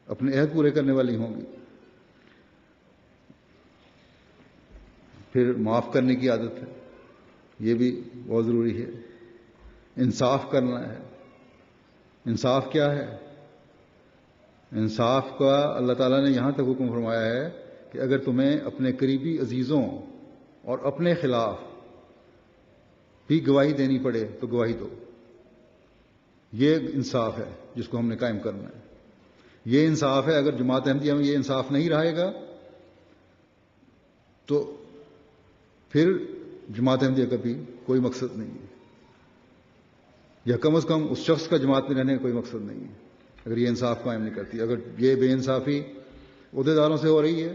اپنے عہد پورے کرنے والی ہوں گی. پھر معاف کرنے کی عادت ہے، یہ بھی بہت ضروری ہے. انصاف کرنا ہے. انصاف کیا ہے؟ انصاف کا اللہ تعالیٰ نے یہاں تک حکم فرمایا ہے کہ اگر تمہیں اپنے قریبی عزیزوں اور اپنے خلاف بھی گواہی دینی پڑے تو گواہی دو. یہ انصاف ہے جس کو ہم نے قائم کرنا ہے. یہ انصاف ہے. اگر جماعت احمدیہ میں یہ انصاف نہیں رہے گا تو پھر جماعت احمدیہ کا بھی کوئی مقصد نہیں ہے، یا کم از کم اس شخص کا جماعت میں رہنے کا کوئی مقصد نہیں ہے اگر یہ انصاف قائم نہیں کرتی. اگر یہ بے انصافی عہدیداروں سے ہو رہی ہے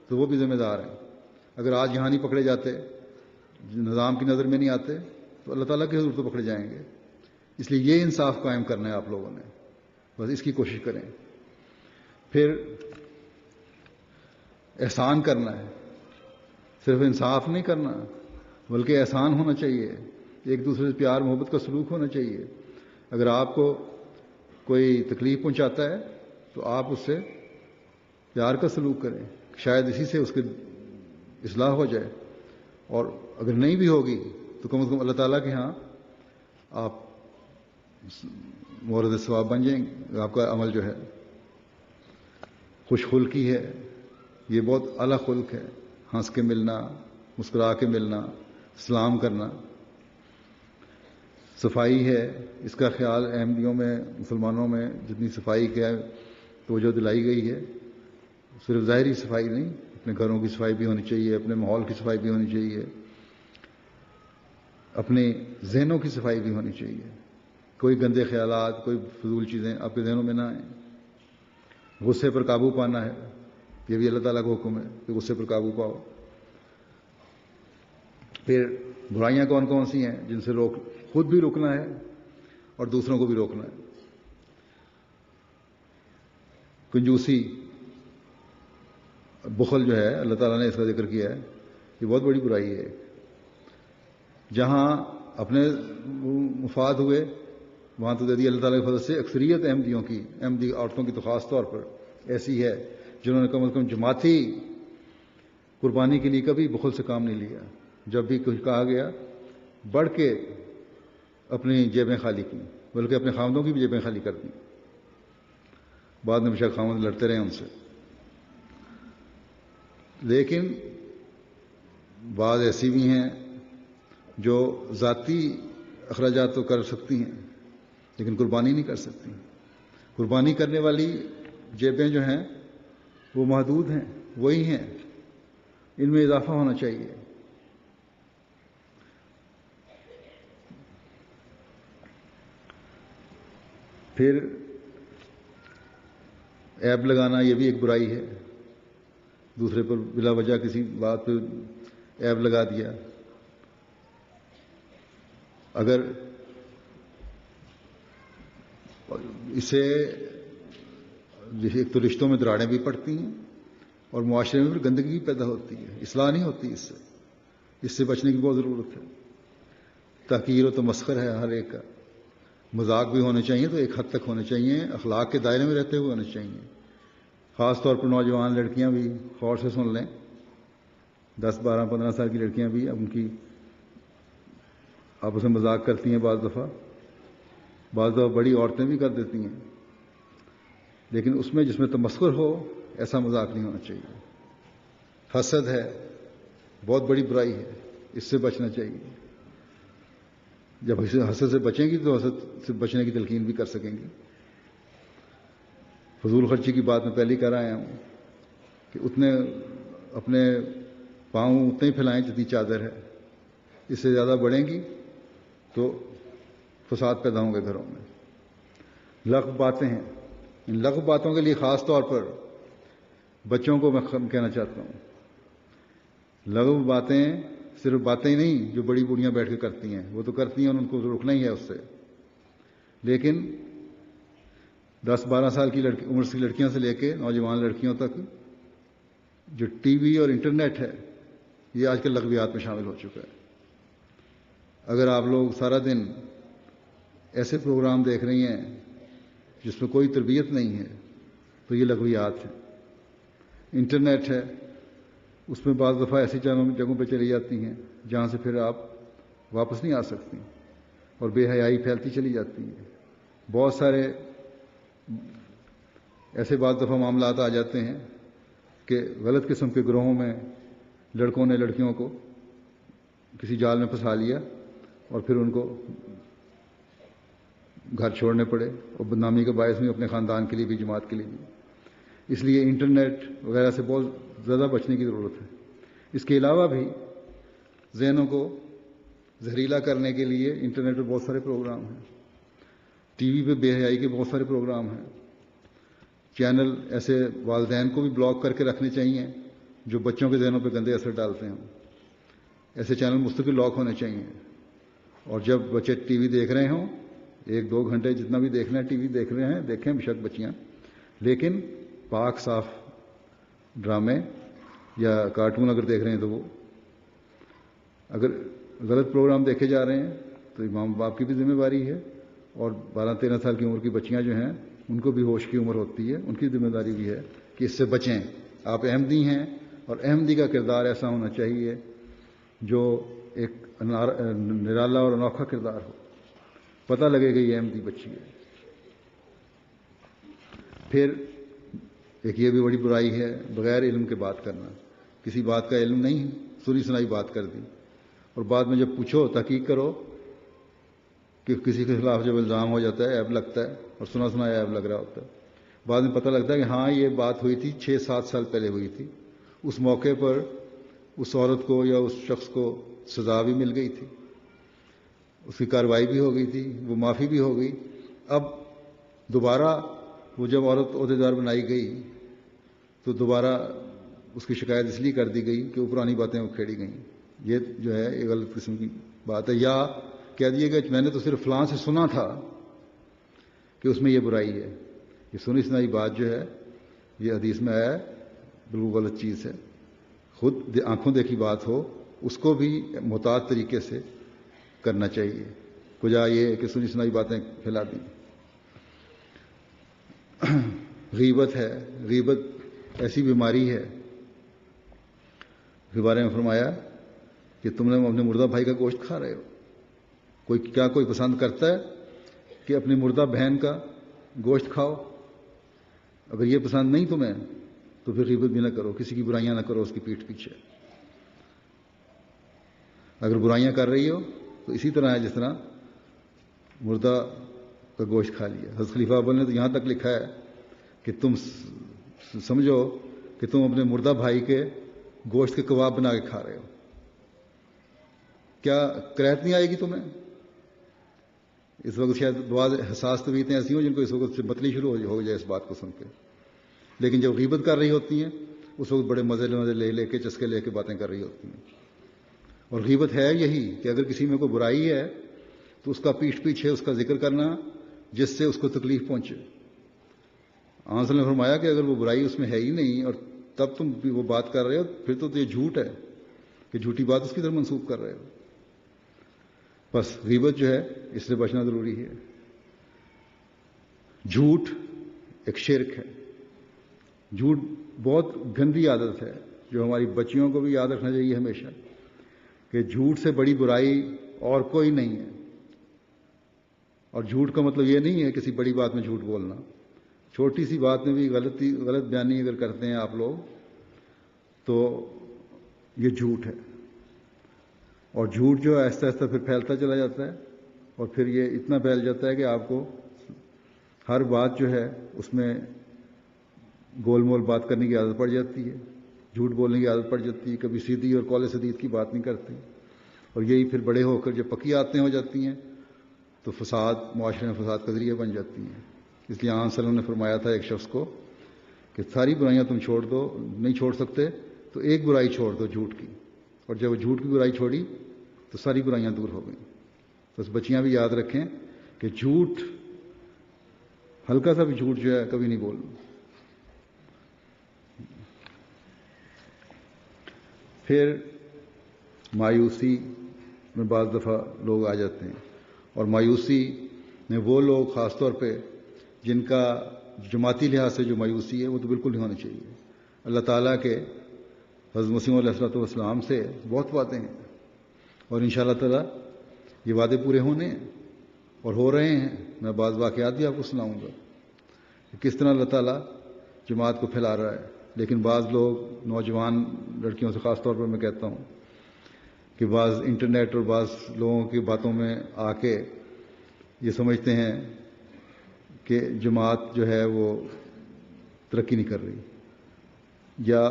تو وہ بھی ذمہ دار ہیں. اگر آج یہاں نہیں پکڑے جاتے، نظام کی نظر میں نہیں آتے تو اللہ تعالیٰ کے حضور تو پکڑے جائیں گے. اس لیے یہ انصاف قائم کرنا ہے آپ لوگوں نے، بس اس کی کوشش کریں. پھر احسان کرنا ہے. صرف انصاف نہیں کرنا بلکہ احسان ہونا چاہیے، ایک دوسرے سے پیار محبت کا سلوک ہونا چاہیے. اگر آپ کو کوئی تکلیف پہنچاتا ہے تو آپ اس سے پیار کا سلوک کریں، شاید اسی سے اس کی اصلاح ہو جائے. اور اگر نہیں بھی ہوگی تو کم از کم اللہ تعالیٰ کے ہاں آپ مورد ثواب بن جائیں گے. آپ کا عمل جو ہے خوش خلقی ہے، یہ بہت اعلیٰ خلق ہے. ہنس کے ملنا، مسکرا کے ملنا، سلام کرنا. صفائی ہے، اس کا خیال احمدیوں میں مسلمانوں میں جتنی صفائی کا توجہ دلائی گئی ہے، صرف ظاہری صفائی نہیں، اپنے گھروں کی صفائی بھی ہونی چاہیے، اپنے ماحول کی صفائی بھی ہونی چاہیے، اپنے ذہنوں کی صفائی بھی ہونی چاہیے. کوئی گندے خیالات، کوئی فضول چیزیں آپ کے ذہنوں میں نہ آئیں. غصے پر قابو پانا ہے، یہ بھی اللہ تعالیٰ کا حکم ہے کہ غصے پر قابو پاؤ. پھر برائیاں کون کون سی ہیں جن سے خود بھی روکنا ہے اور دوسروں کو بھی روکنا ہے. کنجوسی، بخل جو ہے اللہ تعالیٰ نے اس کا ذکر کیا ہے، یہ بہت بڑی برائی ہے. جہاں اپنے مفاد ہوئے وہاں تو دے اللہ تعالیٰ کی فضل سے اکثریت احمدی عورتوں کی تو خاص طور پر ایسی ہے جنہوں نے کم از کم جماعتی قربانی کے لیے کبھی بخل سے کام نہیں لیا. جب بھی کچھ کہا گیا بڑھ کے اپنی جیبیں خالی کی، بلکہ اپنے خامدوں کی بھی جیبیں خالی کر دیں. بعد میں بشک خامد لڑتے رہے ان سے. لیکن بعض ایسی بھی ہیں جو ذاتی اخراجات تو کر سکتی ہیں لیکن قربانی نہیں کر سکتی. قربانی کرنے والی جیبیں جو ہیں وہ محدود ہیں، وہی ہیں ان میں اضافہ ہونا چاہیے. پھر ایب لگانا یہ بھی ایک برائی ہے. دوسرے پر بلا وجہ کسی بات پہ ایب لگا دیا. اگر اس سے ایک تو رشتوں میں دراڑیں بھی پڑتی ہیں اور معاشرے میں بھی گندگی بھی پیدا ہوتی ہے. اصلاح نہیں ہوتی. اس سے بچنے کی بہت ضرورت ہے. تحقیر و تمسخر ہے ہر ایک کا. مذاق بھی ہونے چاہیے تو ایک حد تک ہونے چاہیے, اخلاق کے دائرے میں رہتے ہوئے ہونے چاہیے. خاص طور پر نوجوان لڑکیاں بھی غور سے سن لیں. 10, 12, 15 سال کی لڑکیاں بھی اب ان کی آپس میں مذاق کرتی ہیں. بعض دفعہ بڑی عورتیں بھی کر دیتی ہیں. لیکن اس میں جس میں تمسخر ہو ایسا مذاق نہیں ہونا چاہیے. حسد ہے, بہت بڑی برائی ہے. اس سے بچنا چاہیے. جب حسد سے بچیں گی تو حسد سے بچنے کی تلقین بھی کر سکیں گی. فضول خرچی کی بات میں پہلے ہی کر آیا ہوں کہ اتنے اپنے پاؤں اتنے ہی پھیلائیں جتنی چادر ہے. اس سے زیادہ بڑھیں گی تو فساد پیدا ہوں گے گھروں میں. لغو باتیں ہیں. ان لغو باتوں کے لیے خاص طور پر بچوں کو میں کہنا چاہتا ہوں, لغو باتیں صرف باتیں ہی نہیں جو بڑی بوڑھیاں بیٹھ کے کرتی ہیں, وہ تو کرتی ہیں اور ان کو روکنا ہی ہے اس سے. لیکن 10-12 سال کی عمر کی لڑکیاں سے لے کے نوجوان لڑکیوں تک جو ٹی وی اور انٹرنیٹ ہے یہ آج کل لغویات میں شامل ہو چکا ہے. اگر آپ لوگ سارا دن ایسے پروگرام دیکھ رہی ہیں جس میں کوئی تربیت نہیں ہے تو یہ لغویات ہیں. انٹرنیٹ ہے, اس میں بعض دفعہ ایسی جگہوں پہ چلی جاتی ہیں جہاں سے پھر آپ واپس نہیں آ سکتی اور بے حیائی پھیلتی چلی جاتی ہے. بہت سارے ایسے بعض دفعہ معاملات آ جاتے ہیں کہ غلط قسم کے گروہوں میں لڑکوں نے لڑکیوں کو کسی جال میں پھنسا لیا اور پھر ان کو گھر چھوڑنے پڑے اور بدنامی کا باعث بھی اپنے خاندان کے لیے بھی, جماعت کے لیے بھی. اس لیے انٹرنیٹ وغیرہ سے بہت زیادہ بچنے کی ضرورت ہے. اس کے علاوہ بھی ذہنوں کو زہریلا کرنے کے لیے انٹرنیٹ پہ بہت سارے پروگرام ہیں. ٹی وی پہ بے حیائی کے بہت سارے پروگرام ہیں. چینل ایسے والدین کو بھی بلاک کر کے رکھنے چاہیے جو بچوں کے ذہنوں پہ گندے اثر ڈالتے ہیں. ایسے چینل مستقل لاک ہونے چاہیے. اور جب بچے ٹی وی دیکھ رہے ہوں 1-2 گھنٹے جتنا بھی دیکھنا ہے ٹی وی دیکھ رہے ہیں دیکھیں بے شک بچیاں, لیکن پاک صاف ڈرامے یا کارٹون اگر دیکھ رہے ہیں تو وہ اگر غلط پروگرام دیکھے جا رہے ہیں تو ماں باپ کی بھی ذمہ داری ہے. اور 12-13 سال کی عمر کی بچیاں جو ہیں ان کو بھی ہوش کی عمر ہوتی ہے, ان کی ذمہ داری بھی ہے کہ اس سے بچیں. آپ احمدی ہیں اور احمدی کا کردار ایسا ہونا چاہیے جو ایک نرالا اور انوکھا کردار ہو, پتہ لگے گا یہ احمدی بچی ہے. پھر ایک یہ بھی بڑی برائی ہے بغیر علم کے بات کرنا. کسی بات کا علم نہیں, سنی سنائی بات کر دی اور بعد میں جب پوچھو تحقیق کرو کہ کسی کے خلاف جب الزام ہو جاتا ہے ایب لگتا ہے اور سنا سنا ایب لگ رہا ہوتا ہے, بعد میں پتہ لگتا ہے کہ ہاں یہ بات ہوئی تھی 6-7 سال پہلے ہوئی تھی. اس موقع پر اس عورت کو یا اس شخص کو سزا بھی مل گئی تھی, اس کی کارروائی بھی ہو گئی تھی, وہ معافی بھی ہو گئی. اب دوبارہ وہ جب عورت عہدیدار بنائی گئی تو دوبارہ اس کی شکایت اس لیے کر دی گئی کہ وہ پرانی باتیں کھیڑی گئیں. یہ جو ہے یہ غلط قسم کی بات ہے. یا کہہ دیے گا میں نے تو صرف فلاں سے سنا تھا کہ اس میں یہ برائی ہے. یہ سنی سنائی بات جو ہے یہ حدیث میں آیا ہے بالکل غلط چیز ہے. خود آنکھوں دیکھی بات ہو اس کو بھی محتاط طریقے سے کرنا چاہیے, کجا یہ کہ سنی سنائی باتیں پھیلا دیں. غیبت ہے, غیبت ایسی بیماری ہے کے بارے میں فرمایا کہ تم نے اپنے مردہ بھائی کا گوشت کھا رہے ہو. کوئی پسند کرتا ہے کہ اپنی مردہ بہن کا گوشت کھاؤ؟ اگر یہ پسند نہیں تمہیں تو پھر غیبت بھی نہ کرو, کسی کی برائیاں نہ کرو اس کی پیٹھ پیچھے. اگر برائیاں کر رہی ہو تو اسی طرح ہے جس طرح مردہ کا گوشت کھا لیا. حضرت خلیفہ اول نے تو یہاں تک لکھا ہے کہ تم سمجھو کہ تم اپنے مردہ بھائی کے گوشت کے کباب بنا کے کھا رہے ہو. کیا کریت نہیں آئے گی تمہیں؟ اس وقت شاید بعض حساس طبیعتیں ایسی ہوں جن کو اس وقت سے بتلی شروع ہو جائے اس بات کو سن کے، لیکن جب غیبت کر رہی ہوتی ہیں اس وقت بڑے مزے لے کے چسکے لے کے باتیں کر رہی ہوتی ہیں. اور غیبت ہے یہی کہ اگر کسی میں کوئی برائی ہے تو اس کا پیچھے اس کا ذکر کرنا جس سے اس کو تکلیف پہنچے. آن صلی اللہ نے فرمایا کہ اگر وہ برائی اس میں ہے ہی نہیں اور تب تم وہ بات کر رہے ہو پھر تو یہ جھوٹ ہے کہ جھوٹی بات اس کی طرف منسوخ کر رہے ہو. بس غیبت جو ہے اس سے بچنا ضروری ہے. جھوٹ ایک شرک ہے. جھوٹ بہت گندی عادت ہے جو ہماری بچیوں کو بھی یاد رکھنا چاہیے ہمیشہ کہ جھوٹ سے بڑی برائی اور کوئی نہیں ہے. اور جھوٹ کا مطلب یہ نہیں ہے کسی بڑی بات میں جھوٹ بولنا. چھوٹی سی بات میں بھی غلط بیانی اگر کرتے ہیں آپ لوگ تو یہ جھوٹ ہے. اور جھوٹ جو آہستہ آہستہ پھر پھیلتا چلا جاتا ہے اور پھر یہ اتنا پھیل جاتا ہے کہ آپ کو ہر بات جو ہے اس میں گول مول بات کرنے کی عادت پڑ جاتی ہے، جھوٹ بولنے کی عادت پڑ جاتی ہے. کبھی سیدھی اور قول سدید کی بات نہیں کرتے. اور یہی پھر بڑے ہو کر جب پکی عادتیں ہو جاتی ہیں تو فساد، معاشرے میں فساد کا ذریعہ بن جاتی ہیں. اس لیے آن صلی اللہ علیہ وسلم نے فرمایا تھا ایک شخص کو کہ ساری برائیاں تم چھوڑ دو، نہیں چھوڑ سکتے تو ایک برائی چھوڑ دو، جھوٹ کی. اور جب وہ جھوٹ کی برائی چھوڑی تو ساری برائیاں دور ہو گئیں. بس بچیاں بھی یاد رکھیں کہ جھوٹ، ہلکا سا بھی جھوٹ جو ہے کبھی نہیں بولنا. پھر مایوسی میں بعض دفعہ لوگ آ جاتے ہیں، اور مایوسی میں وہ لوگ خاص طور پہ جن کا جماعتی لحاظ سے جو مایوسی ہے وہ تو بالکل نہیں ہونی چاہیے. اللہ تعالیٰ کے حضرت مسیح علیہ السلام سے بہت وعدے ہیں اور انشاءاللہ تعالیٰ یہ وعدے پورے ہونے ہیں اور ہو رہے ہیں. میں بعض واقعات بھی آپ کو سناؤں گا کہ کس طرح اللہ تعالیٰ جماعت کو پھیلا رہا ہے. لیکن بعض لوگ، نوجوان لڑکیوں سے خاص طور پر میں کہتا ہوں کہ بعض انٹرنیٹ اور بعض لوگوں کی باتوں میں آ کے یہ سمجھتے ہیں کہ جماعت جو ہے وہ ترقی نہیں کر رہی، یا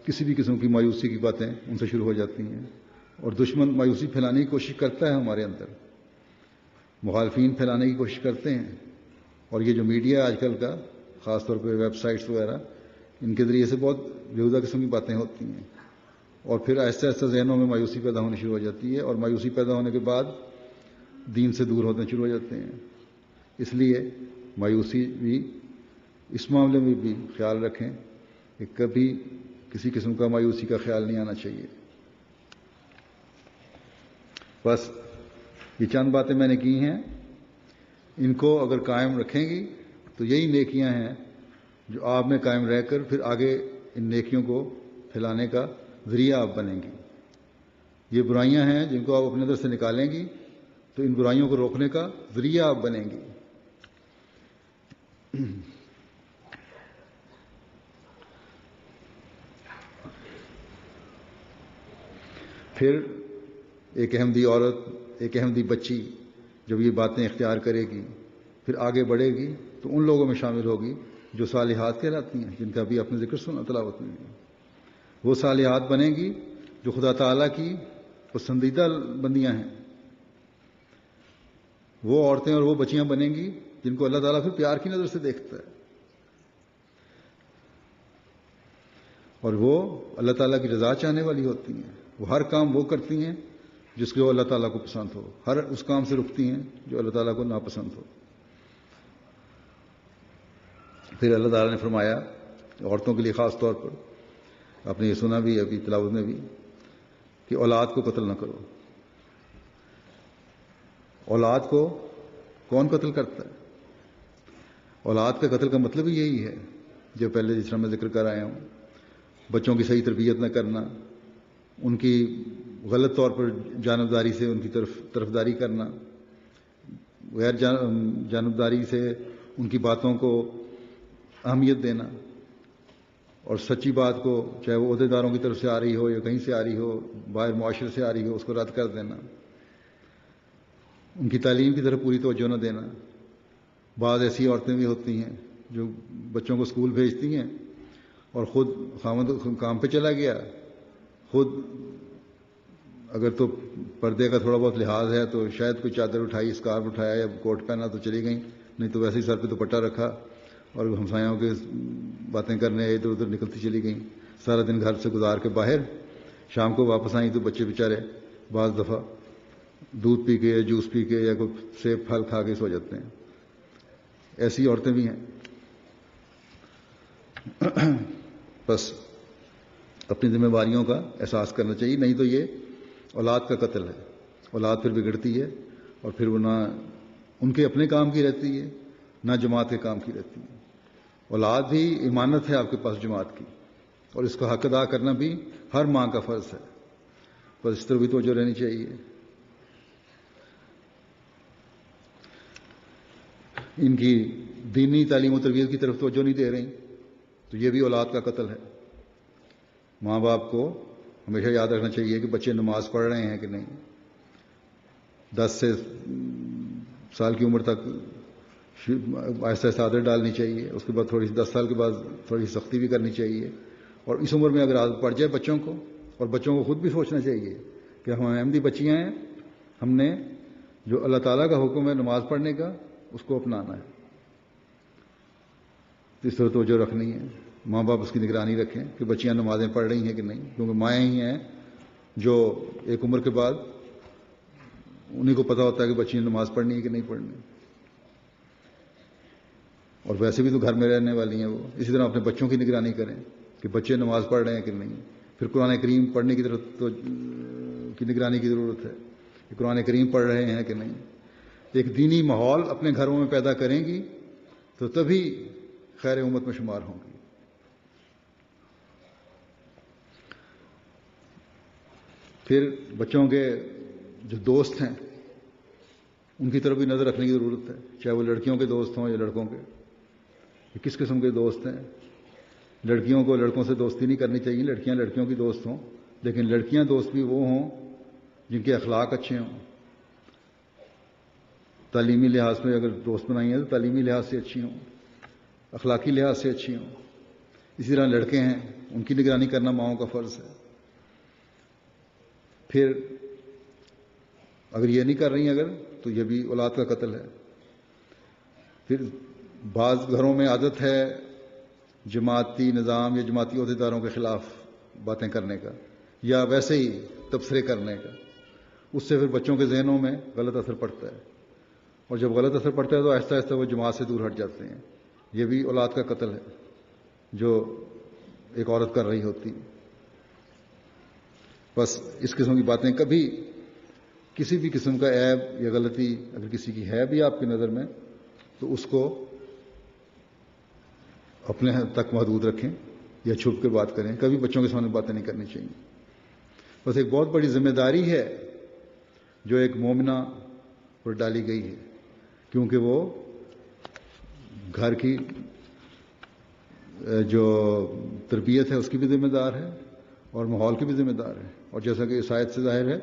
کسی بھی قسم کی مایوسی کی باتیں ان سے شروع ہو جاتی ہیں. اور دشمن مایوسی پھیلانے کی کوشش کرتا ہے ہمارے اندر، مخالفین پھیلانے کی کوشش کرتے ہیں. اور یہ جو میڈیا آج کل کا، خاص طور پہ ویب سائٹس وغیرہ، ان کے ذریعے سے بہت بیہودہ قسم کی باتیں ہوتی ہیں اور پھر آہستہ آہستہ ذہنوں میں مایوسی پیدا ہونی شروع ہو جاتی ہے اور مایوسی پیدا ہونے کے بعد دین سے دور ہونے شروع ہو جاتے ہیں. اس لیے مایوسی بھی، اس معاملے میں بھی خیال رکھیں کہ کبھی کسی قسم کا مایوسی کا خیال نہیں آنا چاہیے. بس یہ چند باتیں میں نے کی ہیں، ان کو اگر قائم رکھیں گی تو یہی نیکیاں ہیں جو آپ میں قائم رہ کر پھر آگے ان نیکیوں کو پھیلانے کا ذریعہ آپ بنیں گی. یہ برائیاں ہیں جن کو آپ اپنے اندر سے نکالیں گی تو ان برائیوں کو روکنے کا ذریعہ آپ بنیں گی. پھر ایک احمدی عورت، ایک احمدی بچی جب یہ باتیں اختیار کرے گی پھر آگے بڑھے گی تو ان لوگوں میں شامل ہوگی جو صالحات کہلاتی ہیں، جن کا بھی اپنے ذکر سنا تلاوت میں. وہ صالحات بنے گی جو خدا تعالیٰ کی پسندیدہ بندیاں ہیں. وہ عورتیں اور وہ بچیاں بنیں گی جن کو اللہ تعالیٰ پھر پیار کی نظر سے دیکھتا ہے، اور وہ اللہ تعالیٰ کی رضا چاہنے والی ہوتی ہیں. وہ ہر کام وہ کرتی ہیں جس کو اللہ تعالیٰ کو پسند ہو، ہر اس کام سے رکتی ہیں جو اللہ تعالیٰ کو ناپسند ہو. پھر اللہ تعالیٰ نے فرمایا عورتوں کے لیے خاص طور پر، آپ نے یہ سنا بھی ابھی تلاوت میں بھی، کہ اولاد کو قتل نہ کرو. اولاد کو کون قتل کرتا ہے؟ اولاد کا قتل کا مطلب ہی یہی ہے جو پہلے جس طرح میں ذکر کر آیا ہوں. بچوں کی صحیح تربیت نہ کرنا، ان کی غلط طور پر جانبداری سے ان کی طرفداری کرنا، غیر جانبداری سے ان کی باتوں کو اہمیت دینا، اور سچی بات کو چاہے وہ عہدیداروں کی طرف سے آ رہی ہو یا کہیں سے آ رہی ہو، باہر معاشرے سے آ رہی ہو، اس کو رد کر دینا. ان کی تعلیم کی طرف پوری توجہ نہ دینا. بعض ایسی عورتیں بھی ہوتی ہیں جو بچوں کو اسکول بھیجتی ہیں اور خود خامد کام پہ چلا گیا خود اگر تو پردے کا تھوڑا بہت لحاظ ہے تو شاید کوئی چادر اٹھائی، اسکارف اٹھایا یا کوٹ پہنا تو چلی گئیں، نہیں تو ویسے ہی سر پہ دوپٹہ رکھا اور ہمسایوں کے باتیں کرنے ادھر ادھر نکلتی چلی گئیں، سارا دن گھر سے گزار کے باہر، شام کو واپس آئیں تو بچے بیچارے بعض دفعہ دودھ پی کے یا جوس پی کے یا کوئی سیب پھل کھا کے سو جاتے ہیں. ایسی عورتیں بھی ہیں. بس اپنی ذمہ داریوں کا احساس کرنا چاہیے، نہیں تو یہ اولاد کا قتل ہے. اولاد پھر بگڑتی ہے اور پھر وہ نہ ان کے اپنے کام کی رہتی ہے نہ جماعت کے کام کی رہتی ہے. اولاد بھی امانت ہے آپ کے پاس جماعت کی، اور اس کا حق ادا کرنا بھی ہر ماں کا فرض ہے. بس اس طرح بھی توجہ رہنی چاہیے. ان کی دینی تعلیم و تربیت کی طرف توجہ نہیں دے رہی تو یہ بھی اولاد کا قتل ہے. ماں باپ کو ہمیشہ یاد رکھنا چاہیے کہ بچے نماز پڑھ رہے ہیں کہ نہیں. 10 سال کی عمر تک آہستہ آہستہ عادت ڈالنی چاہیے، اس کے بعد 10 سال کے بعد تھوڑی سختی بھی کرنی چاہیے. اور اس عمر میں اگر عادت پڑ جائے بچوں کو، اور بچوں کو خود بھی سوچنا چاہیے کہ ہم احمدی بچیاں ہیں، ہم نے جو اللہ تعالیٰ کا حکم ہے نماز پڑھنے کا اس کو اپنانا ہے. اس طرح توجہ رکھنی ہے. ماں باپ اس کی نگرانی رکھیں کہ بچیاں نمازیں پڑھ رہی ہیں کہ نہیں، کیونکہ مائیں ہی ہیں جو ایک عمر کے بعد انہیں کو پتہ ہوتا ہے کہ بچی نے نماز پڑھنی ہے کہ نہیں پڑھنی. اور ویسے بھی تو گھر میں رہنے والی ہیں وہ. اسی طرح اپنے بچوں کی نگرانی کریں کہ بچے نماز پڑھ رہے ہیں کہ نہیں. پھر قرآن کریم پڑھنے کی طرف کی نگرانی کی ضرورت ہے کہ قرآن کریم پڑھ رہے ہیں کہ نہیں. ایک دینی ماحول اپنے گھروں میں پیدا کریں گی تو تبھی خیر امت میں شمار ہوں گی. پھر بچوں کے جو دوست ہیں ان کی طرف بھی نظر رکھنے کی ضرورت ہے، چاہے وہ لڑکیوں کے دوست ہوں یا لڑکوں کے. کس قسم کے دوست ہیں؟ لڑکیوں کو لڑکوں سے دوستی نہیں کرنی چاہیے، لڑکیاں لڑکیوں کی دوست ہوں، لیکن لڑکیاں دوست بھی وہ ہوں جن کے اخلاق اچھے ہوں. تعلیمی لحاظ سے اگر دوست بنائی ہیں تو تعلیمی لحاظ سے اچھی ہوں، اخلاقی لحاظ سے اچھی ہوں. اسی طرح لڑکے ہیں، ان کی نگرانی کرنا ماؤں کا فرض ہے. پھر اگر یہ نہیں کر رہی ہیں تو یہ بھی اولاد کا قتل ہے. پھر بعض گھروں میں عادت ہے جماعتی نظام یا جماعتی عہدیداروں کے خلاف باتیں کرنے کا یا ویسے ہی تبصرے کرنے کا. اس سے پھر بچوں کے ذہنوں میں غلط اثر پڑتا ہے، اور جب غلط اثر پڑتا ہے تو آہستہ آہستہ وہ جماعت سے دور ہٹ جاتے ہیں. یہ بھی اولاد کا قتل ہے جو ایک عورت کر رہی ہوتی. بس اس قسم کی باتیں، کبھی کسی بھی قسم کا عیب یا غلطی اگر کسی کی ہے بھی آپ کی نظر میں تو اس کو اپنے حد تک محدود رکھیں یا چھپ کے بات کریں. کبھی بچوں کے سامنے باتیں نہیں کرنی چاہیے. بس ایک بہت بڑی ذمہ داری ہے جو ایک مومنہ پر ڈالی گئی ہے، کیونکہ وہ گھر کی جو تربیت ہے اس کی بھی ذمہ دار ہے اور ماحول کی بھی ذمہ دار ہے، اور جیسا کہ اس آیت سے ظاہر ہے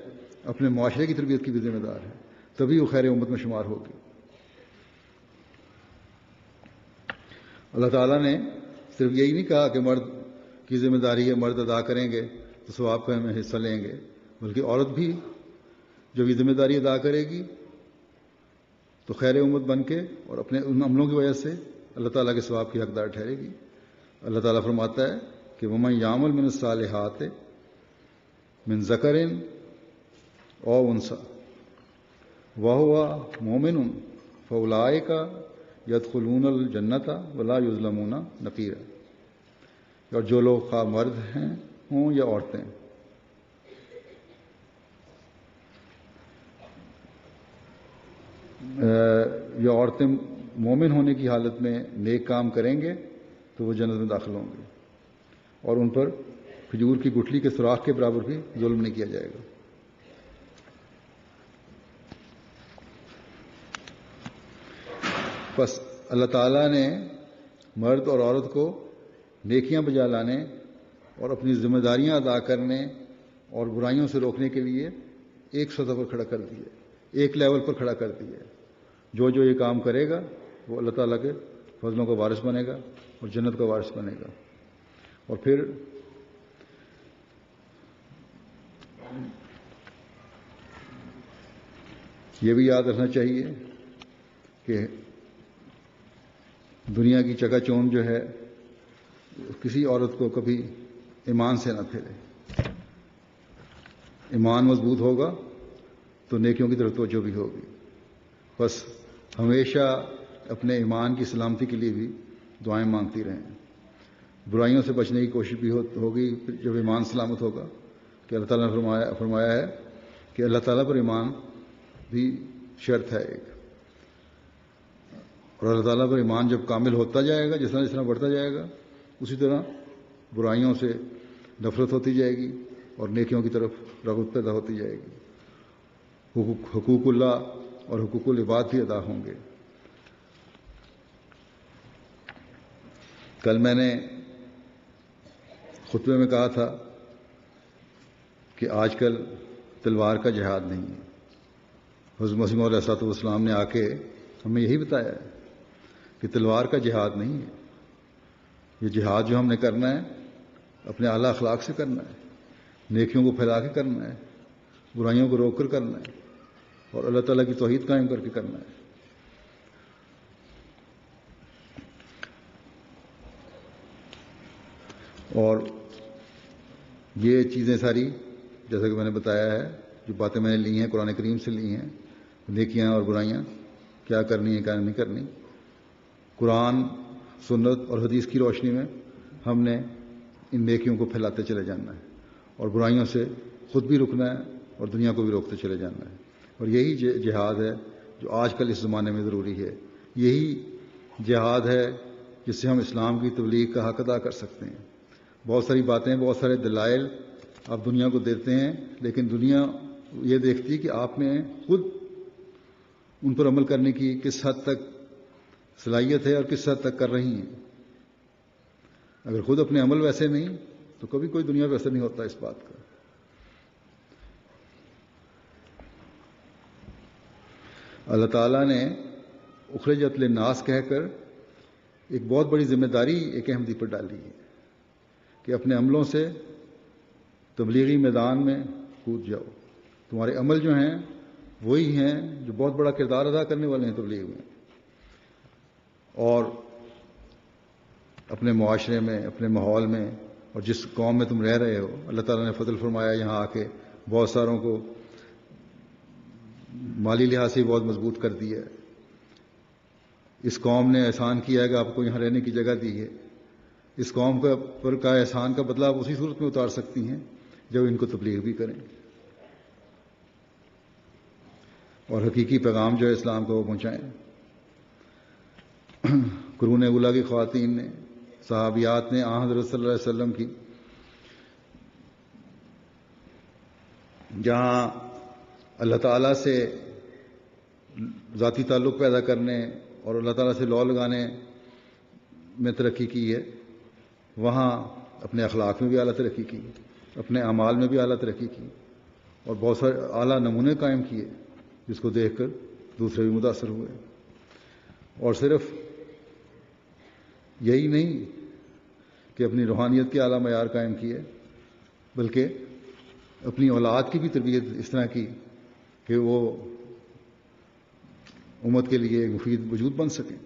اپنے معاشرے کی تربیت کی بھی ذمہ دار ہے. تبھی وہ خیر امت میں شمار ہوگی. اللہ تعالیٰ نے صرف یہی نہیں کہا کہ مرد کی ذمہ داری ہے، مرد ادا کریں گے تو ثواب کا میں حصہ لیں گے، بلکہ عورت بھی جب یہ ذمہ داری ادا کرے گی تو خیر امت بن کے اور اپنے ان عملوں کی وجہ سے اللہ تعالیٰ کے ثواب کی حقدار ٹھہرے گی. اللہ تعالیٰ فرماتا ہے کہ وَمَن يَعْمَلْ مِنَ الصَّالِحَاتِ مِنْ ذَكَرٍ أَوْ أُنثَىٰ وَهُوَ مُؤْمِنٌ فَأُولَٰئِكَ يَدْخُلُونَ الْجَنَّةَ وَلَا يُظْلَمُونَ نَقِيرًا. اور جو لوگ خواہ مرد ہیں ہوں یا عورتیں، یا عورتیں مومن ہونے کی حالت میں نیک کام کریں گے تو وہ جنت میں داخل ہوں گے، اور ان پر کھجور کی گٹھلی کے سوراخ کے برابر بھی ظلم نہیں کیا جائے گا. بس اللہ تعالیٰ نے مرد اور عورت کو نیکیاں بجا لانے اور اپنی ذمہ داریاں ادا کرنے اور برائیوں سے روکنے کے لیے ایک سطح پر کھڑا کر دیا، ایک لیول پر کھڑا کر دیا. جو یہ کام کرے گا وہ اللہ تعالیٰ کے فضلوں کا وارث بنے گا اور جنت کا وارث بنے گا. اور پھر یہ بھی یاد رکھنا چاہیے کہ دنیا کی چکا چوند جو ہے کسی عورت کو کبھی ایمان سے نہ پھیرے. ایمان مضبوط ہوگا تو نیکیوں کی طرف توجہ بھی ہوگی. بس ہمیشہ اپنے ایمان کی سلامتی کے لیے بھی دعائیں مانگتی رہیں. برائیوں سے بچنے کی کوشش بھی ہوگی جب ایمان سلامت ہوگا، کہ اللہ تعالیٰ نے فرمایا ہے کہ اللہ تعالیٰ پر ایمان بھی شرط ہے ایک. اور اللہ تعالیٰ پر ایمان جب کامل ہوتا جائے گا، جس طرح بڑھتا جائے گا، اسی طرح برائیوں سے نفرت ہوتی جائے گی اور نیکیوں کی طرف رغبت پیدا ہوتی جائے گی. حقوق اللہ اور حقوق العباد بھی ادا ہوں گے. کل میں نے خطبے میں کہا تھا کہ آج کل تلوار کا جہاد نہیں ہے. حضرت مسیح موعود علیہ السلام نے آ کے ہمیں یہی بتایا ہے کہ تلوار کا جہاد نہیں ہے. یہ جہاد جو ہم نے کرنا ہے اپنے اعلیٰ اخلاق سے کرنا ہے، نیکیوں کو پھیلا کے کرنا ہے، برائیوں کو روک کر کرنا ہے، اور اللہ تعالیٰ کی توحید قائم کر کے کرنا ہے. اور یہ چیزیں ساری جیسا کہ میں نے بتایا ہے، جو باتیں میں نے لی ہیں قرآن کریم سے لی ہیں، نیکیاں اور برائیاں کیا کرنی ہے کیا نہیں کرنی، قرآن، سنت اور حدیث کی روشنی میں ہم نے ان نیکیوں کو پھیلاتے چلے جانا ہے اور برائیوں سے خود بھی رکنا ہے اور دنیا کو بھی روکتے چلے جانا ہے. اور یہی جہاد ہے جو آج کل اس زمانے میں ضروری ہے. یہی جہاد ہے جس سے ہم اسلام کی تبلیغ کا حق ادا کر سکتے ہیں. بہت ساری باتیں، بہت سارے دلائل آپ دنیا کو دیتے ہیں، لیکن دنیا یہ دیکھتی ہے کہ آپ نے خود ان پر عمل کرنے کی کس حد تک صلاحیت ہے اور کس حد تک کر رہی ہیں. اگر خود اپنے عمل ویسے نہیں تو کبھی کوئی دنیا پہ اثر نہیں ہوتا اس بات کا. اللہ تعالیٰ نے اخرجت للناس کہہ کر ایک بہت بڑی ذمہ داری ایک احمدی پر ڈالی ہے کہ اپنے عملوں سے تبلیغی میدان میں کود جاؤ. تمہارے عمل جو ہیں وہی ہیں جو بہت بڑا کردار ادا کرنے والے ہیں تبلیغ میں. اور اپنے معاشرے میں، اپنے ماحول میں اور جس قوم میں تم رہ رہے ہو، اللہ تعالیٰ نے فضل فرمایا یہاں آ کے بہت ساروں کو مالی لحاظ سے بہت مضبوط کر دیا ہے. اس قوم نے احسان کیا ہے کہ آپ کو یہاں رہنے کی جگہ دی ہے. اس قوم پر کا احسان کا بدلہ آپ اسی صورت میں اتار سکتی ہیں جب ان کو تبلیغ بھی کریں اور حقیقی پیغام جو ہے اسلام کو وہ پہنچائیں. قرون اولیٰ کی خواتین نے، صحابیات نے حضرت صلی اللہ علیہ وسلم کی جہاں اللہ تعالیٰ سے ذاتی تعلق پیدا کرنے اور اللہ تعالیٰ سے لو لگانے میں ترقی کی ہے، وہاں اپنے اخلاق میں بھی اعلیٰ ترقی کی، اپنے اعمال میں بھی اعلیٰ ترقی کی اور بہت سارے اعلیٰ نمونے قائم کیے جس کو دیکھ کر دوسرے بھی متاثر ہوئے. اور صرف یہی نہیں کہ اپنی روحانیت کے اعلیٰ معیار قائم کیے، بلکہ اپنی اولاد کی بھی تربیت اس طرح کی کہ وہ امت کے لیے ایک مفید وجود بن سکیں.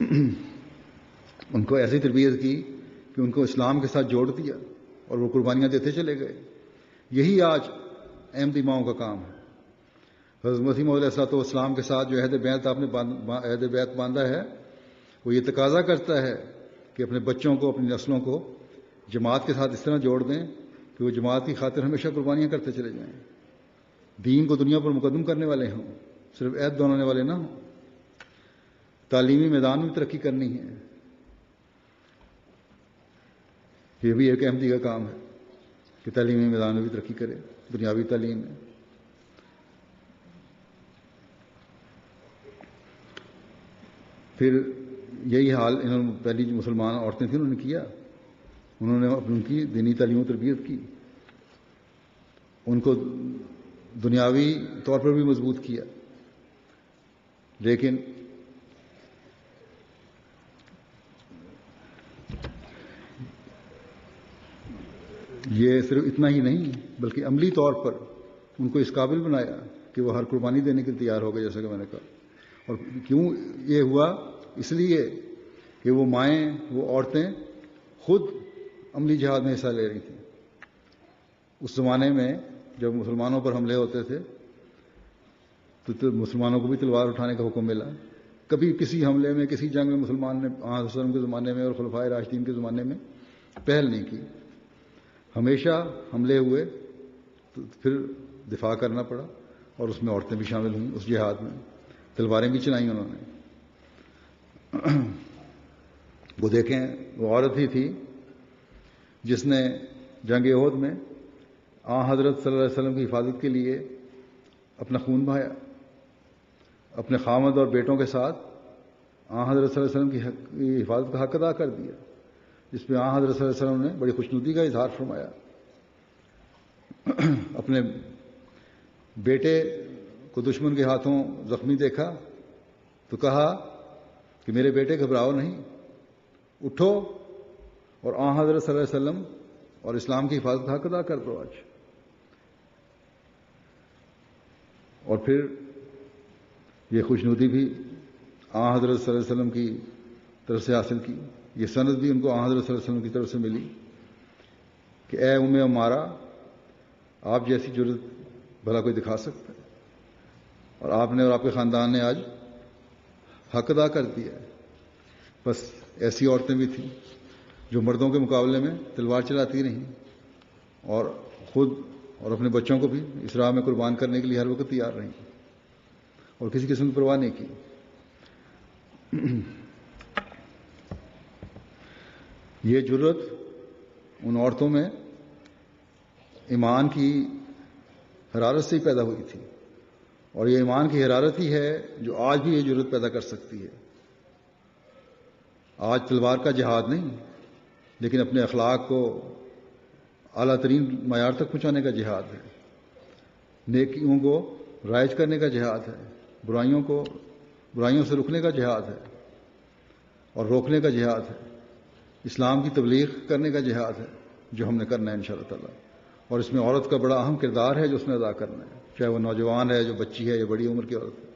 ان کو ایسی تربیت کی کہ ان کو اسلام کے ساتھ جوڑ دیا اور وہ قربانیاں دیتے چلے گئے. یہی آج احمدی ماؤں کا کام ہے. حضرت مسیح موعود علیہ السلام کے ساتھ جو عہد بیعت آپ نے عہد بیعت باندھا ہے، وہ یہ تقاضا کرتا ہے کہ اپنے بچوں کو، اپنی نسلوں کو جماعت کے ساتھ اس طرح جوڑ دیں کہ وہ جماعت کی خاطر ہمیشہ قربانیاں کرتے چلے جائیں، دین کو دنیا پر مقدم کرنے والے ہوں، صرف عہد دہرانے والے نہ ہوں. تعلیمی میدان میں ترقی کرنی ہے، یہ بھی ایک احمدی کا کام ہے کہ تعلیمی میدان میں بھی ترقی کرے، دنیاوی تعلیم میں. پھر یہی حال انہوں نے پہلی جو مسلمان عورتیں تھیں انہوں نے کیا. انہوں نے ان کی دینی تعلیم و تربیت کی، ان کو دنیاوی طور پر بھی مضبوط کیا. لیکن یہ صرف اتنا ہی نہیں بلکہ عملی طور پر ان کو اس قابل بنایا کہ وہ ہر قربانی دینے کے لیے تیار ہو گئے، جیسا کہ میں نے کہا۔ اور کیوں یہ ہوا؟ اس لیے کہ وہ مائیں، وہ عورتیں خود عملی جہاد میں حصہ لے رہی تھیں۔ اس زمانے میں جب مسلمانوں پر حملے ہوتے تھے تو مسلمانوں کو بھی تلوار اٹھانے کا حکم ملا۔ کبھی کسی حملے میں، کسی جنگ میں مسلمان نے آن وسلم کے زمانے میں اور خلفائے راشدین کے زمانے میں پہل نہیں کی۔ ہمیشہ حملے ہوئے تو پھر دفاع کرنا پڑا، اور اس میں عورتیں بھی شامل ہوئیں اس جہاد میں، تلواریں بھی چلائیں انہوں نے۔ وہ دیکھیں، وہ عورت ہی تھی جس نے جنگ احد میں حضرت صلی اللہ علیہ وسلم کی حفاظت کے لیے اپنا خون بہایا، اپنے خامد اور بیٹوں کے ساتھ حضرت صلی اللہ علیہ وسلم کی حفاظت کا حق ادا کر دیا، جس پہ حضرت صلی اللہ علیہ وسلم نے بڑی خوشنودی کا اظہار فرمایا۔ اپنے بیٹے کو دشمن کے ہاتھوں زخمی دیکھا تو کہا کہ میرے بیٹے گھبراؤ نہیں، اٹھو اور حضرت صلی اللہ علیہ وسلم اور اسلام کی حفاظت کا حق ادا کر دو آج۔ اور پھر یہ خوشنودی بھی حضرت صلی اللہ علیہ وسلم کی طرف سے حاصل کی، یہ سند بھی ان کو حضرت صلی اللہ علیہ وسلم کی طرف سے ملی کہ اے ام عمارہ، آپ جیسی جرت بھلا کوئی دکھا سکتا ہے؟ اور آپ نے اور آپ کے خاندان نے آج حق ادا کر دیا ہے۔ بس ایسی عورتیں بھی تھیں جو مردوں کے مقابلے میں تلوار چلاتی رہیں، اور خود اور اپنے بچوں کو بھی اس راہ میں قربان کرنے کے لیے ہر وقت تیار رہیں، اور کسی قسم کی پرواہ نہیں کی۔ یہ جرت ان عورتوں میں ایمان کی حرارت سے ہی پیدا ہوئی تھی، اور یہ ایمان کی حرارت ہی ہے جو آج بھی یہ جرت پیدا کر سکتی ہے۔ آج تلوار کا جہاد نہیں، لیکن اپنے اخلاق کو اعلیٰ ترین معیار تک پہنچانے کا جہاد ہے، نیکیوں کو رائج کرنے کا جہاد ہے، برائیوں سے رکنے کا جہاد ہے اور روکنے کا جہاد ہے، اسلام کی تبلیغ کرنے کا جہاد ہے جو ہم نے کرنا ہے انشاءاللہ تعالی۔ اور اس میں عورت کا بڑا اہم کردار ہے جو اس نے ادا کرنا ہے، چاہے وہ نوجوان ہے، جو بچی ہے، یا بڑی عمر کی عورت ہے۔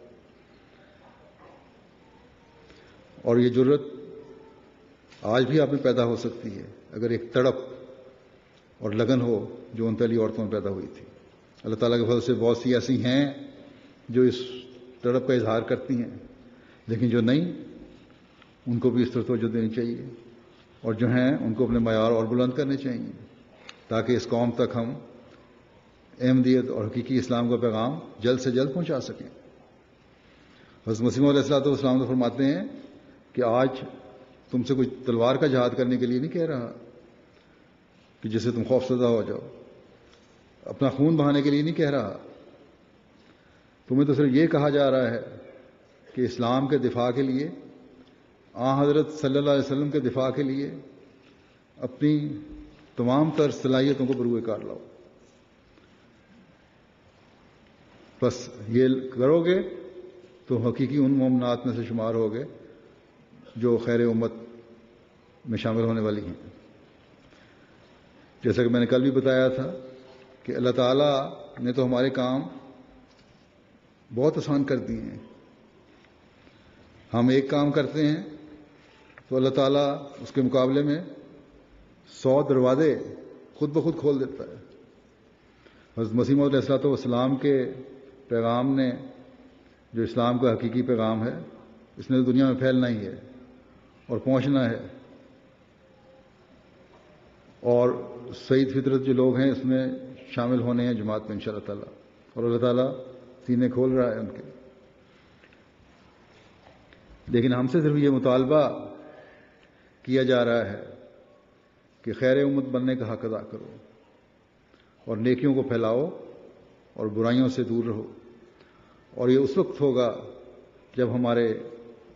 اور یہ جرت آج بھی آپ میں پیدا ہو سکتی ہے اگر ایک تڑپ اور لگن ہو جو ان پہلی عورتوں میں پیدا ہوئی تھی۔ اللہ تعالیٰ کے فضل سے بہت سی ایسی ہیں جو اس تڑپ کا اظہار کرتی ہیں، لیکن جو نہیں، ان کو بھی اس طرح توجہ دینی چاہیے، اور جو ہیں ان کو اپنے معیار اور بلند کرنے چاہیے، تاکہ اس قوم تک ہم احمدیت اور حقیقی اسلام کا پیغام جلد سے جلد پہنچا سکیں۔ حضرت مسیح موعود علیہ السلام تو فرماتے ہیں کہ آج تم سے کوئی تلوار کا جہاد کرنے کے لیے نہیں کہہ رہا کہ جس سے تم خوف زدہ ہو جاؤ، اپنا خون بہانے کے لیے نہیں کہہ رہا، تمہیں تو صرف یہ کہا جا رہا ہے کہ اسلام کے دفاع کے لیے، حضرت صلی اللہ علیہ وسلم کے دفاع کے لیے اپنی تمام تر صلاحیتوں کو بروئے کار لاؤ۔ بس یہ کرو گے تو حقیقی ان مومنات میں سے شمار ہوگے جو خیر امت میں شامل ہونے والی ہیں۔ جیسا کہ میں نے کل بھی بتایا تھا کہ اللہ تعالیٰ نے تو ہمارے کام بہت آسان کر دیے ہیں۔ ہم ایک کام کرتے ہیں تو اللہ تعالیٰ اس کے مقابلے میں 100 دروازے خود بخود کھول دیتا ہے۔ حضرت مسیح موعود علیہ السلام کے پیغام نے، جو اسلام کا حقیقی پیغام ہے، اس نے تو دنیا میں پھیلنا ہی ہے اور پہنچنا ہے، اور سعید فطرت جو لوگ ہیں اس میں شامل ہونے ہیں جماعت میں انشاءاللہ تعالیٰ، اور اللہ تعالیٰ سینے کھول رہا ہے ان کے۔ لیکن ہم سے صرف یہ مطالبہ کیا جا رہا ہے کہ خیر امت بننے کا حق ادا کرو اور نیکیوں کو پھیلاؤ اور برائیوں سے دور رہو، اور یہ اس وقت ہوگا جب ہمارے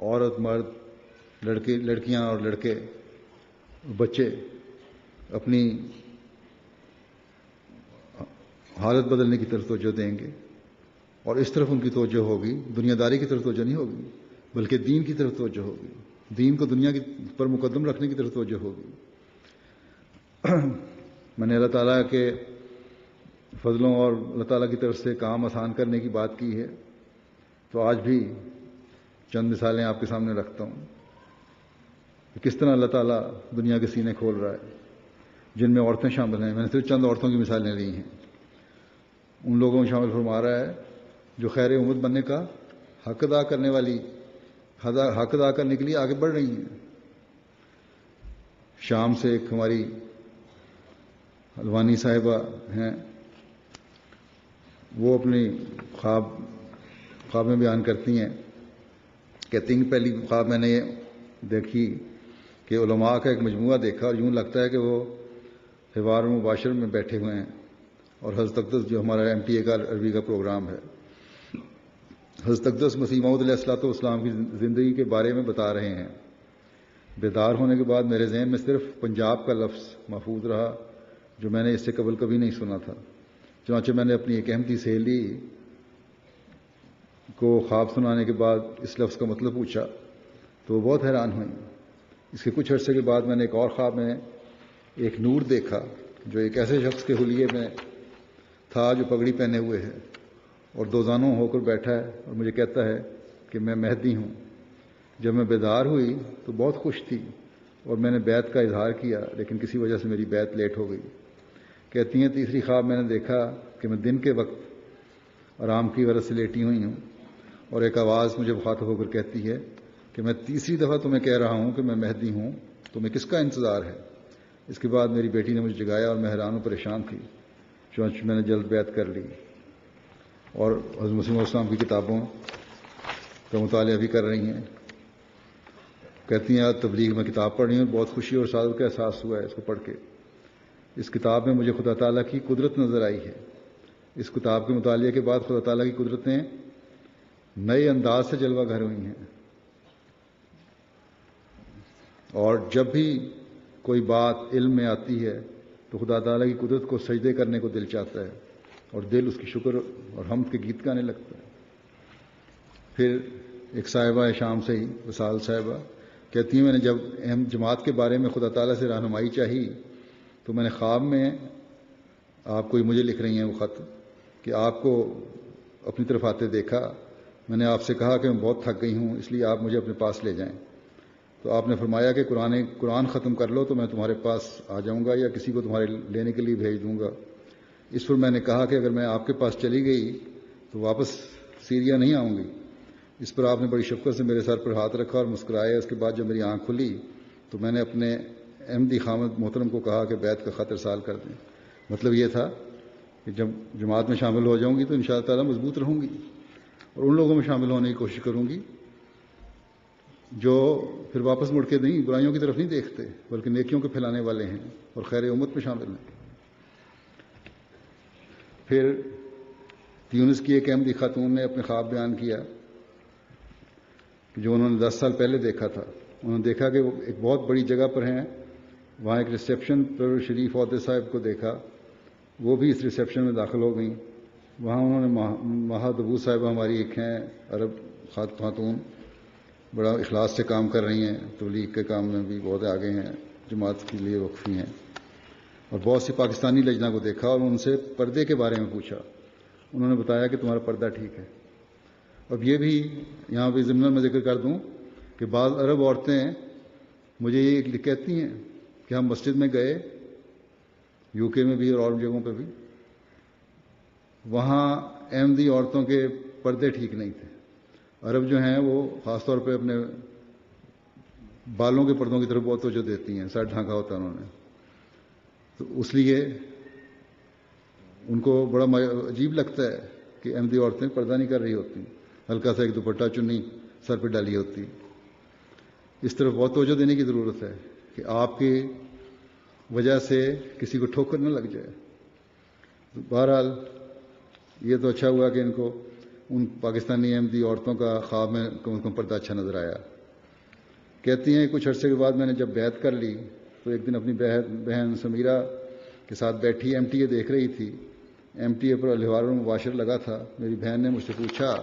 عورت، مرد، لڑکیاں اور لڑکے، بچے اپنی حالت بدلنے کی طرف توجہ دیں گے، اور اس طرف ان کی توجہ ہوگی، دنیا داری کی طرف توجہ نہیں ہوگی بلکہ دین کی طرف توجہ ہوگی، دین کو دنیا پر مقدم رکھنے کی طرف توجہ ہوگی۔ میں نے اللہ تعالیٰ کے فضلوں اور اللہ تعالیٰ کی طرف سے کام آسان کرنے کی بات کی ہے، تو آج بھی چند مثالیں آپ کے سامنے رکھتا ہوں کہ کس طرح اللہ تعالیٰ دنیا کے سینے کھول رہا ہے، جن میں عورتیں شامل ہیں۔ میں نے صرف چند عورتوں کی مثالیں لی ہیں۔ ان لوگوں میں شامل فرما رہا ہے جو خیر امت بننے کا حق ادا کرنے والی حق ادا کرنے کے لیے آگے بڑھ رہی ہیں۔ شام سے ایک ہماری الوانی صاحبہ ہیں، وہ اپنی خواب میں بیان کرتی ہیں، کہتی ہیں کہ پہلی خواب میں نے یہ دیکھی کہ علماء کا ایک مجموعہ دیکھا اور یوں لگتا ہے کہ وہ حوار مباشر میں بیٹھے ہوئے ہیں، اور حضرت اقدس جو ہمارا MTA کا عربی کا پروگرام ہے، حضرت اقدس مسیح موعود علیہ الصلوۃ والسلام کی زندگی کے بارے میں بتا رہے ہیں۔ بیدار ہونے کے بعد میرے ذہن میں صرف پنجاب کا لفظ محفوظ رہا جو میں نے اس سے قبل کبھی نہیں سنا تھا۔ چنانچہ میں نے اپنی ایک احمدی سہیلی کو خواب سنانے کے بعد اس لفظ کا مطلب پوچھا تو وہ بہت حیران ہوئی۔ اس کے کچھ عرصے کے بعد میں نے ایک اور خواب میں ایک نور دیکھا جو ایک ایسے شخص کے حلیے میں تھا جو پگڑی پہنے ہوئے ہے اور دو زانوں ہو کر بیٹھا ہے اور مجھے کہتا ہے کہ میں مہدی ہوں۔ جب میں بیدار ہوئی تو بہت خوش تھی اور میں نے بیعت کا اظہار کیا، لیکن کسی وجہ سے میری بیعت لیٹ ہو گئی۔ کہتی ہیں تیسری خواب میں نے دیکھا کہ میں دن کے وقت آرام کی غرض سے لیٹی ہوئی ہوں اور ایک آواز مجھے مخاطب ہو کر کہتی ہے کہ میں تیسری دفعہ تمہیں کہہ رہا ہوں کہ میں مہدی ہوں، تمہیں کس کا انتظار ہے؟ اس کے بعد میری بیٹی نے مجھے جگایا اور میں حیران و پریشان تھی، چنانچہ میں نے جلد بیعت کر لی اور حضرت مسیح موعود السلام کی کتابوں کا مطالعہ بھی کر رہی ہیں۔ کہتی ہیں تبلیغ میں کتاب پڑھ رہی ہوں، بہت خوشی اور سعادت کا احساس ہوا ہے اس کو پڑھ کے۔ اس کتاب میں مجھے خدا تعالیٰ کی قدرت نظر آئی ہے۔ اس کتاب کے مطالعے کے بعد خدا تعالیٰ کی قدرتیں نئے انداز سے جلوہ گر ہوئی ہیں، اور جب بھی کوئی بات علم میں آتی ہے تو خدا تعالیٰ کی قدرت کو سجدے کرنے کو دل چاہتا ہے اور دل اس کی شکر اور حمد کے گیت گانے لگتا ہے۔ پھر ایک صاحبہ ہے شام سے ہی، وصال صاحبہ، کہتی ہیں میں نے جب اہم جماعت کے بارے میں خدا تعالیٰ سے رہنمائی چاہی تو میں نے خواب میں آپ کو مجھے لکھ رہی ہیں وہ خط کہ آپ کو اپنی طرف آتے دیکھا۔ میں نے آپ سے کہا کہ میں بہت تھک گئی ہوں، اس لیے آپ مجھے اپنے پاس لے جائیں۔ تو آپ نے فرمایا کہ قرآن ختم کر لو تو میں تمہارے پاس آ جاؤں گا یا کسی کو تمہارے لینے کے لیے بھیج دوں گا۔ اس پر میں نے کہا کہ اگر میں آپ کے پاس چلی گئی تو واپس سیریا نہیں آؤں گی۔ اس پر آپ نے بڑی شفقت سے میرے سر پر ہاتھ رکھا اور مسکرائے۔ اس کے بعد جب میری آنکھ کھلی تو میں نے اپنے احمدی خامد محترم کو کہا کہ بیعت کا خط ارسال کر دیں۔ مطلب یہ تھا کہ جب جماعت میں شامل ہو جاؤں گی تو انشاءاللہ تعالیٰ مضبوط رہوں گی اور ان لوگوں میں شامل ہونے کی کوشش کروں گی جو پھر واپس مڑ کے نہیں برائیوں کی طرف نہیں دیکھتے بلکہ نیکیوں کے پھیلانے والے ہیں اور خیر امت میں شامل ہیں۔ پھر تیونس کی ایک احمدی خاتون نے اپنے خواب بیان کیا کہ جو انہوں نے 10 سال پہلے دیکھا تھا۔ انہوں نے دیکھا کہ وہ ایک بہت بڑی جگہ پر ہیں، وہاں ایک ریسیپشن پر شریف عہدے صاحب کو دیکھا، وہ بھی اس ریسیپشن میں داخل ہو گئیں۔ وہاں انہوں نے مہادبو صاحبہ ہماری ایک ہیں عرب خاتون، بڑا اخلاص سے کام کر رہی ہیں، تبلیغ کے کام میں بھی بہت آگے ہیں، جماعت کے لیے وقفی ہیں، اور بہت سی پاکستانی لجنہ کو دیکھا اور ان سے پردے کے بارے میں پوچھا۔ انہوں نے بتایا کہ تمہارا پردہ ٹھیک ہے۔ اب یہ بھی یہاں پہ ضمن میں ذکر کر دوں کہ بعض عرب عورتیں مجھے یہ کہتی ہیں کہ ہم مسجد میں گئے، UK میں بھی اور جگہوں پہ بھی، وہاں احمدی عورتوں کے پردے ٹھیک نہیں تھے۔ عرب جو ہیں وہ خاص طور پہ اپنے بالوں کے پردوں کی طرف بہت توجہ دیتی ہیں، سر ڈھانکا ہوتا ہے انہوں نے، تو اس لیے ان کو بڑا عجیب لگتا ہے کہ احمدی عورتیں پردہ نہیں کر رہی ہوتی، ہلکا سا ایک دوپٹہ چنی سر پہ ڈالی ہوتی۔ اس طرف بہت توجہ دینے کی ضرورت ہے کہ آپ کی وجہ سے کسی کو ٹھوکر نہ لگ جائے۔ بہرحال یہ تو اچھا ہوا کہ ان کو ان پاکستانی احمدی عورتوں کا خواب میں کم از کم پردہ اچھا نظر آیا۔ کہتی ہیں کچھ عرصے کے بعد میں نے جب بیعت کر لی تو ایک دن اپنی بہن سمیرہ کے ساتھ بیٹھی MTA دیکھ رہی تھی۔ MTA پر الحوار مباشر لگا تھا۔ میری بہن نے مجھ سے پوچھا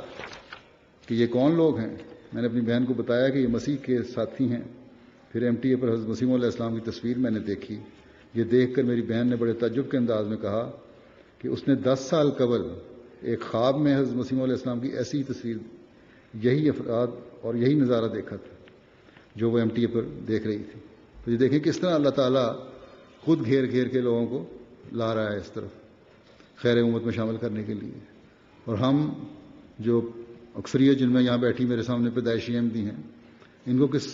کہ یہ کون لوگ ہیں؟ میں نے اپنی بہن کو بتایا کہ یہ مسیح کے ساتھی ہیں۔ پھر MTA پر حضرت مسیح علیہ السلام کی تصویر میں نے دیکھی۔ یہ دیکھ کر میری بہن نے بڑے تعجب کے انداز میں کہا کہ اس نے 10 سال قبل ایک خواب میں حضرت مسیح علیہ السلام کی ایسی تصویر، یہی افراد اور یہی نظارہ دیکھا تھا جو وہ MTA پر دیکھ رہی تھی۔ تو یہ دیکھیں کس طرح اللہ تعالیٰ خود گھیر گھیر کے لوگوں کو لا رہا ہے اس طرف خیر امت میں شامل کرنے کے لیے۔ اور ہم جو اکثریت جن میں یہاں بیٹھی میرے سامنے پیدائشی احمدی ہیں، ان کو کس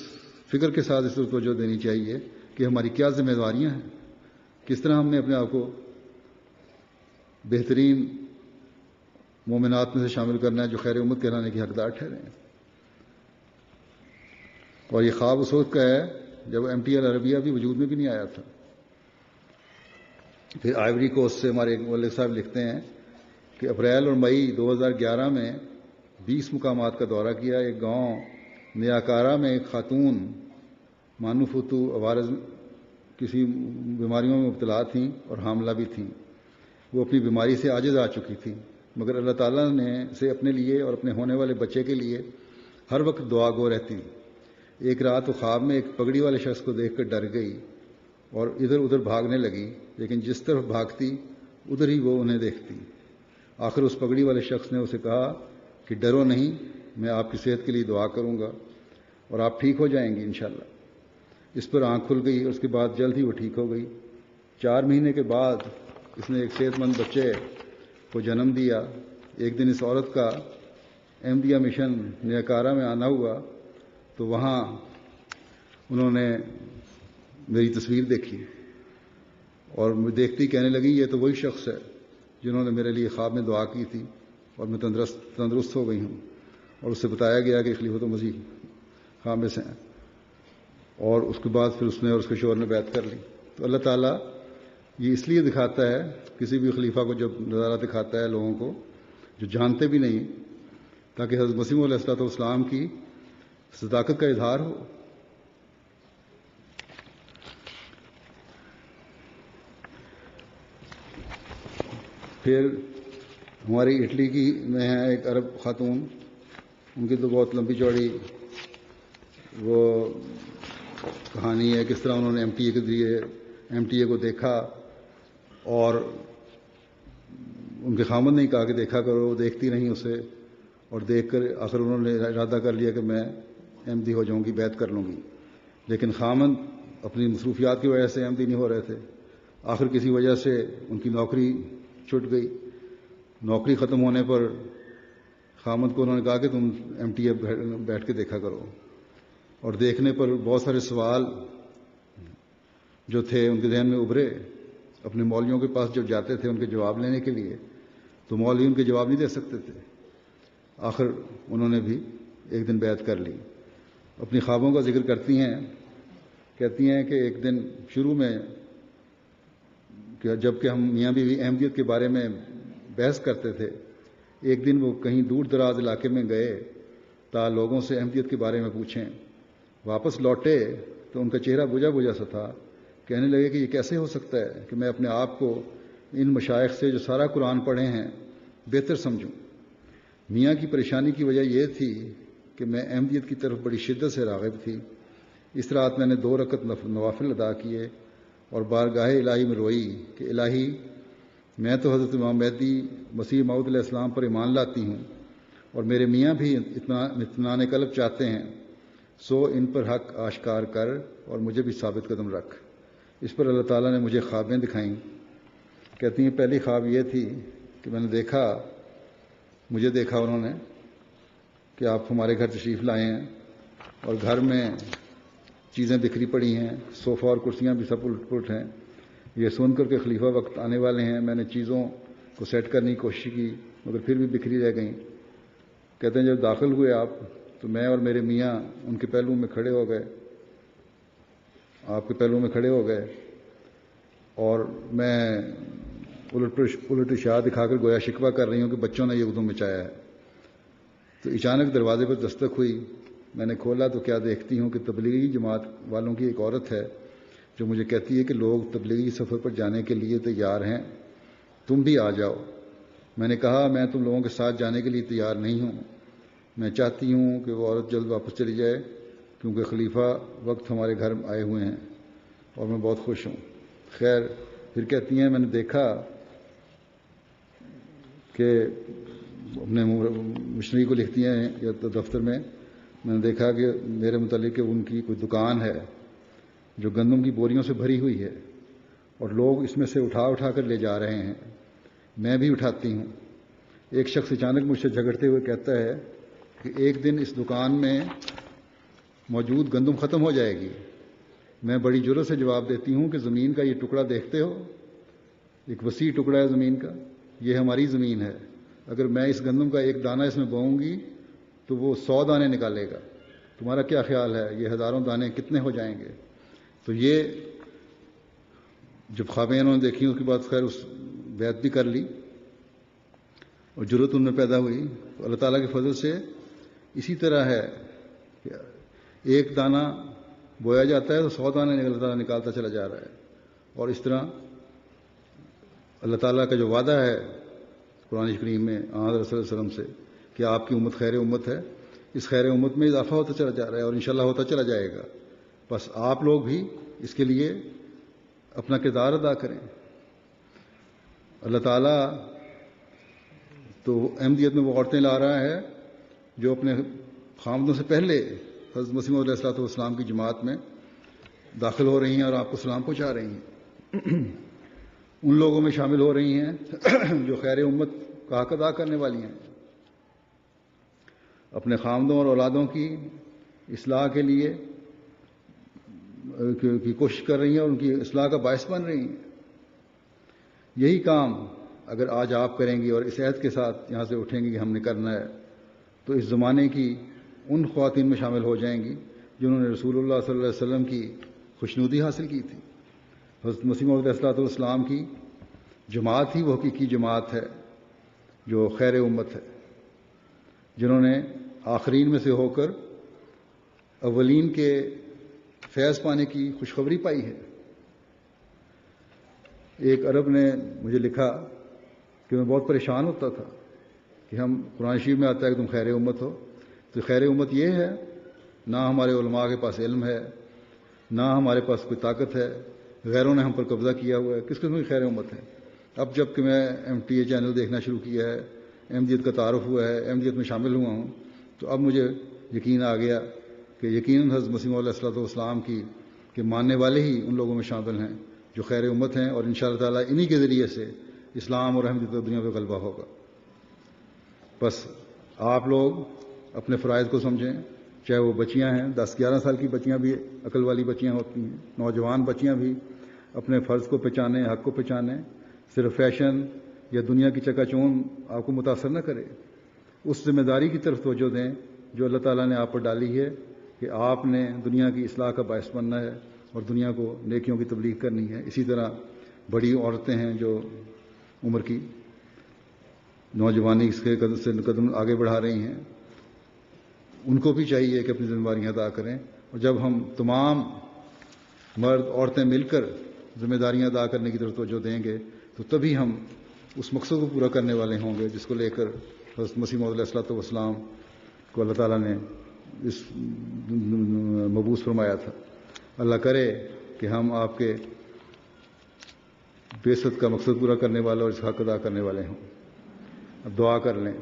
فکر کے ساتھ اس توجہ دینی چاہیے کہ ہماری کیا ذمہ داریاں ہیں، کس طرح ہم نے اپنے آپ کو بہترین مومنات میں سے شامل کرنا ہے جو خیر امت کہلانے کے حقدار ٹھہرے ہیں۔ اور یہ خواب اس وقت کا ہے جب MTA العربیہ بھی وجود میں بھی نہیں آیا تھا۔ پھر آئیوری کوسٹ سے ہمارے مولوی صاحب لکھتے ہیں کہ اپریل اور مئی 2011 میں 20 مقامات کا دورہ کیا۔ ایک گاؤں نیاکارا میں ایک خاتون مانوفتو عوارض کسی بیماریوں میں مبتلا تھیں اور حاملہ بھی تھیں۔ وہ اپنی بیماری سے عاجز آ چکی تھی، مگر اللہ تعالیٰ نے سے اپنے لیے اور اپنے ہونے والے بچے کے لیے ہر وقت دعا گو رہتی۔ ایک رات وہ خواب میں ایک پگڑی والے شخص کو دیکھ کر ڈر گئی اور ادھر ادھر بھاگنے لگی، لیکن جس طرف بھاگتی ادھر ہی وہ انہیں دیکھتی۔ آخر اس پگڑی والے شخص نے اسے کہا کہ ڈرو نہیں، میں آپ کی صحت کے لیے دعا کروں گا اور آپ ٹھیک ہو جائیں گی انشاءاللہ۔ اس پر آنکھ کھل گئی اور اس کے بعد جلد ہی وہ ٹھیک ہو گئی۔ 4 مہینے کے بعد اس نے ایک صحت مند بچے کو جنم دیا۔ ایک دن اس عورت کا احمدیہ مشن نیاکارا میں آنا ہوا تو وہاں انہوں نے میری تصویر دیکھی اور دیکھتی کہنے لگی یہ تو وہی شخص ہے جنہوں نے میرے لیے خواب میں دعا کی تھی اور میں تندرست ہو گئی ہوں۔ اور اس سے بتایا گیا کہ خلیفۃ المسیح خامس ہیں، اور اس کے بعد پھر اس نے اور اس کے شوہر نے بیعت کر لی۔ تو اللہ تعالیٰ یہ اس لیے دکھاتا ہے کسی بھی خلیفہ کو جب نظارہ دکھاتا ہے لوگوں کو جو جانتے بھی نہیں، تاکہ حضرت مسیح علیہ السلام کی صداقت کا اظہار ہو۔ پھر ہماری اٹلی کی میں ہے ایک عرب خاتون، ان کی تو بہت لمبی چوڑی وہ کہانی ہے کس طرح انہوں نے MTA کو دیکھا اور ان کے خامد نے کہا کہ دیکھا کرو، وہ دیکھتی نہیں اسے، اور دیکھ کر آخر انہوں نے ارادہ کر لیا کہ میں احمدی ہو جاؤں گی، بیعت کر لوں گی۔ لیکن خامد اپنی مصروفیات کی وجہ سے احمدی نہیں ہو رہے تھے۔ آخر کسی وجہ سے ان کی نوکری چھوٹ گئی۔ نوکری ختم ہونے پر خامد کو انہوں نے کہا کہ تم MTA بیٹھ کے دیکھا کرو، اور دیکھنے پر بہت سارے سوال جو تھے ان کے ذہن میں ابھرے۔ اپنے مولویوں کے پاس جب جاتے تھے ان کے جواب لینے کے لیے تو مولوی ان کے جواب نہیں دے سکتے تھے۔ آخر انہوں نے بھی ایک دن بیعت کر لی۔ اپنی خوابوں کا ذکر کرتی ہیں، کہتی ہیں کہ ایک دن شروع میں جب کہ ہم میاں بیوی احمدیت کے بارے میں بحث کرتے تھے، ایک دن وہ کہیں دور دراز علاقے میں گئے تا لوگوں سے احمدیت کے بارے میں پوچھیں۔ واپس لوٹے تو ان کا چہرہ بجھا بجھا سا تھا۔ کہنے لگے کہ یہ کیسے ہو سکتا ہے کہ میں اپنے آپ کو ان مشائخ سے جو سارا قرآن پڑھے ہیں بہتر سمجھوں۔ میاں کی پریشانی کی وجہ یہ تھی کہ میں احمدیت کی طرف بڑی شدت سے راغب تھی۔ اس رات میں نے 2 رکعت نوافل ادا کیے اور بارگاہ الہی میں روئی کہ الہی، میں تو حضرت امام مہدی مسیح موعود علیہ السلام پر ایمان لاتی ہوں اور میرے میاں بھی اطمینان قلب چاہتے ہیں، سو ان پر حق آشکار کر اور مجھے بھی ثابت قدم رکھ۔ اس پر اللہ تعالیٰ نے مجھے خوابیں دکھائیں۔ کہتی ہیں پہلی خواب یہ تھی کہ میں نے مجھے دیکھا انہوں نے کہ آپ ہمارے گھر تشریف لائے ہیں اور گھر میں چیزیں بکھری پڑی ہیں، صوفہ اور کرسیاں بھی سب الٹ پلٹ ہیں۔ یہ سن کر کے خلیفہ وقت آنے والے ہیں، میں نے چیزوں کو سیٹ کرنے کی کوشش کی مگر پھر بھی بکھری رہ گئیں۔ کہتے ہیں جب داخل ہوئے آپ تو میں اور میرے میاں ان کے پہلو میں کھڑے ہو گئے، آپ کے پہلو میں کھڑے ہو گئے، اور میں الٹ اشارہ دکھا کر گویا شکوہ کر رہی ہوں کہ بچوں نے یہ ادھم مچایا ہے۔ تو اچانک دروازے پر دستک ہوئی، میں نے کھولا تو کیا دیکھتی ہوں کہ تبلیغی جماعت والوں کی ایک عورت ہے جو مجھے کہتی ہے کہ لوگ تبلیغی سفر پر جانے کے لیے تیار ہیں، تم بھی آ جاؤ۔ میں نے کہا میں تم لوگوں کے ساتھ جانے کے لیے تیار نہیں ہوں، میں چاہتی ہوں کہ وہ عورت جلد واپس چلی جائے کیونکہ خلیفہ وقت ہمارے گھر آئے ہوئے ہیں اور میں بہت خوش ہوں۔ خیر پھر کہتی ہیں میں نے دیکھا کہ اپنے مشنری کو لکھتی ہیں یا دفتر میں نے دیکھا کہ میرے متعلق کہ ان کی کوئی دکان ہے جو گندم کی بوریوں سے بھری ہوئی ہے اور لوگ اس میں سے اٹھا کر لے جا رہے ہیں، میں بھی اٹھاتی ہوں۔ ایک شخص اچانک مجھ سے جھگڑتے ہوئے کہتا ہے کہ ایک دن اس دکان میں موجود گندم ختم ہو جائے گی۔ میں بڑی جرأت سے جواب دیتی ہوں کہ زمین کا یہ ٹکڑا دیکھتے ہو، ایک وسیع ٹکڑا ہے زمین کا، یہ ہماری زمین ہے۔ اگر میں اس گندم کا ایک دانہ اس میں بوؤں گی تو وہ 100 دانے نکالے گا۔ تمہارا کیا خیال ہے یہ ہزاروں دانے کتنے ہو جائیں گے؟ تو یہ جب خوابیں انہوں نے دیکھی اس کے بعد خیر اس بیعت بھی کر لی اور جرأت ان میں پیدا ہوئی۔ تو اللہ تعالیٰ کے فضل سے اسی طرح ہے کہ ایک دانہ بویا جاتا ہے تو 100 دانے اللہ تعالیٰ نکالتا چلا جا رہا ہے، اور اس طرح اللہ تعالیٰ کا جو وعدہ ہے قرآن کریم میں حضرت صلی اللہ علیہ وسلم سے کہ آپ کی امت خیر امت ہے، اس خیر امت میں اضافہ ہوتا چلا جا رہا ہے اور انشاءاللہ ہوتا چلا جائے گا۔ بس آپ لوگ بھی اس کے لیے اپنا کردار ادا کریں۔ اللہ تعالیٰ تو احمدیت میں وہ عورتیں لا رہا ہے جو اپنے خامدوں سے پہلے حضرت مسیح موعود علیہ السلام کی جماعت میں داخل ہو رہی ہیں اور آپ کو سلام پہنچا رہی ہیں، ان لوگوں میں شامل ہو رہی ہیں جو خیر امت کا حق ادا کرنے والی ہیں، اپنے خامدوں اور اولادوں کی اصلاح کے لیے کی کوشش کر رہی ہیں اور ان کی اصلاح کا باعث بن رہی ہیں۔ یہی کام اگر آج آپ کریں گی اور اس عہد کے ساتھ یہاں سے اٹھیں گی کہ ہم نے کرنا ہے، تو اس زمانے کی ان خواتین میں شامل ہو جائیں گی جنہوں نے رسول اللہ صلی اللہ علیہ وسلم کی خوشنودی حاصل کی تھی۔ حضرت مسیح موعود علیہ السلام کی جماعت ہی وہ حقیقی جماعت ہے جو خیر امت ہے، جنہوں نے آخرین میں سے ہو کر اولین کے فیض پانے کی خوشخبری پائی ہے۔ ایک عرب نے مجھے لکھا کہ میں بہت پریشان ہوتا تھا کہ ہم قرآن شریف میں آتا ہے کہ تم خیر امت ہو، تو خیر امت یہ ہے، نہ ہمارے علماء کے پاس علم ہے، نہ ہمارے پاس کوئی طاقت ہے، غیروں نے ہم پر قبضہ کیا ہوا ہے، کس قسم کی خیر امت ہے؟ اب جب کہ میں MTA چینل دیکھنا شروع کیا ہے، احمدیت کا تعارف ہوا ہے، احمدیت میں شامل ہوا ہوں، تو اب مجھے یقین آ گیا کہ یقیناً حضرت مسیح موعود علیہ السلام کی کہ ماننے والے ہی ان لوگوں میں شامل ہیں جو خیر امت ہیں، اور انشاءاللہ تعالیٰ انہی کے ذریعے سے اسلام اور احمدیت دنیا پہ غلبہ ہوگا۔ بس آپ لوگ اپنے فرائض کو سمجھیں، چاہے وہ بچیاں ہیں، 10-11 سال کی بچیاں بھی عقل والی بچیاں ہوتی ہیں، نوجوان بچیاں بھی اپنے فرض کو پہچانیں، حق کو پہچانیں۔ صرف فیشن یا دنیا کی چکا چون آپ کو متاثر نہ کرے، اس ذمہ داری کی طرف توجہ دیں جو اللہ تعالیٰ نے آپ پر ڈالی ہے کہ آپ نے دنیا کی اصلاح کا باعث بننا ہے اور دنیا کو نیکیوں کی تبلیغ کرنی ہے۔ اسی طرح بڑی عورتیں ہیں جو عمر کی نوجوانی کے قدم آگے بڑھا رہی ہیں، ان کو بھی چاہیے کہ اپنی ذمہ داریاں ادا کریں، اور جب ہم تمام مرد عورتیں مل کر ذمہ داریاں ادا کرنے کی طرف توجہ دیں گے تو تبھی ہم اس مقصد کو پورا کرنے والے ہوں گے جس کو لے کر حضرت مسیح موعود علیہ السلام کو اللہ تعالیٰ نے اس مبعوث فرمایا تھا۔ اللہ کرے کہ ہم آپ کے بعثت کا مقصد پورا کرنے والے اور اس کا حق ادا کرنے والے ہوں۔ اب دعا کر لیں۔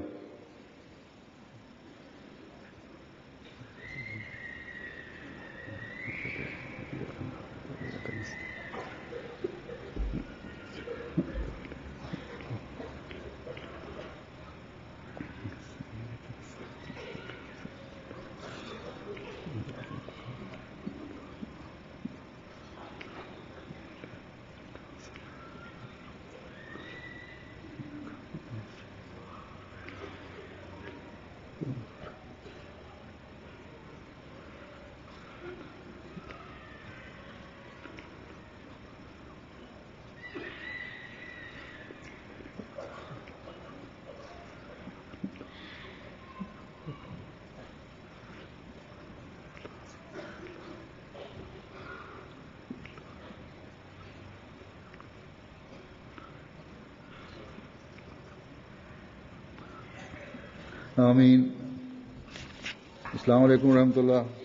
آمین۔ السلام علیکم ورحمۃ اللہ۔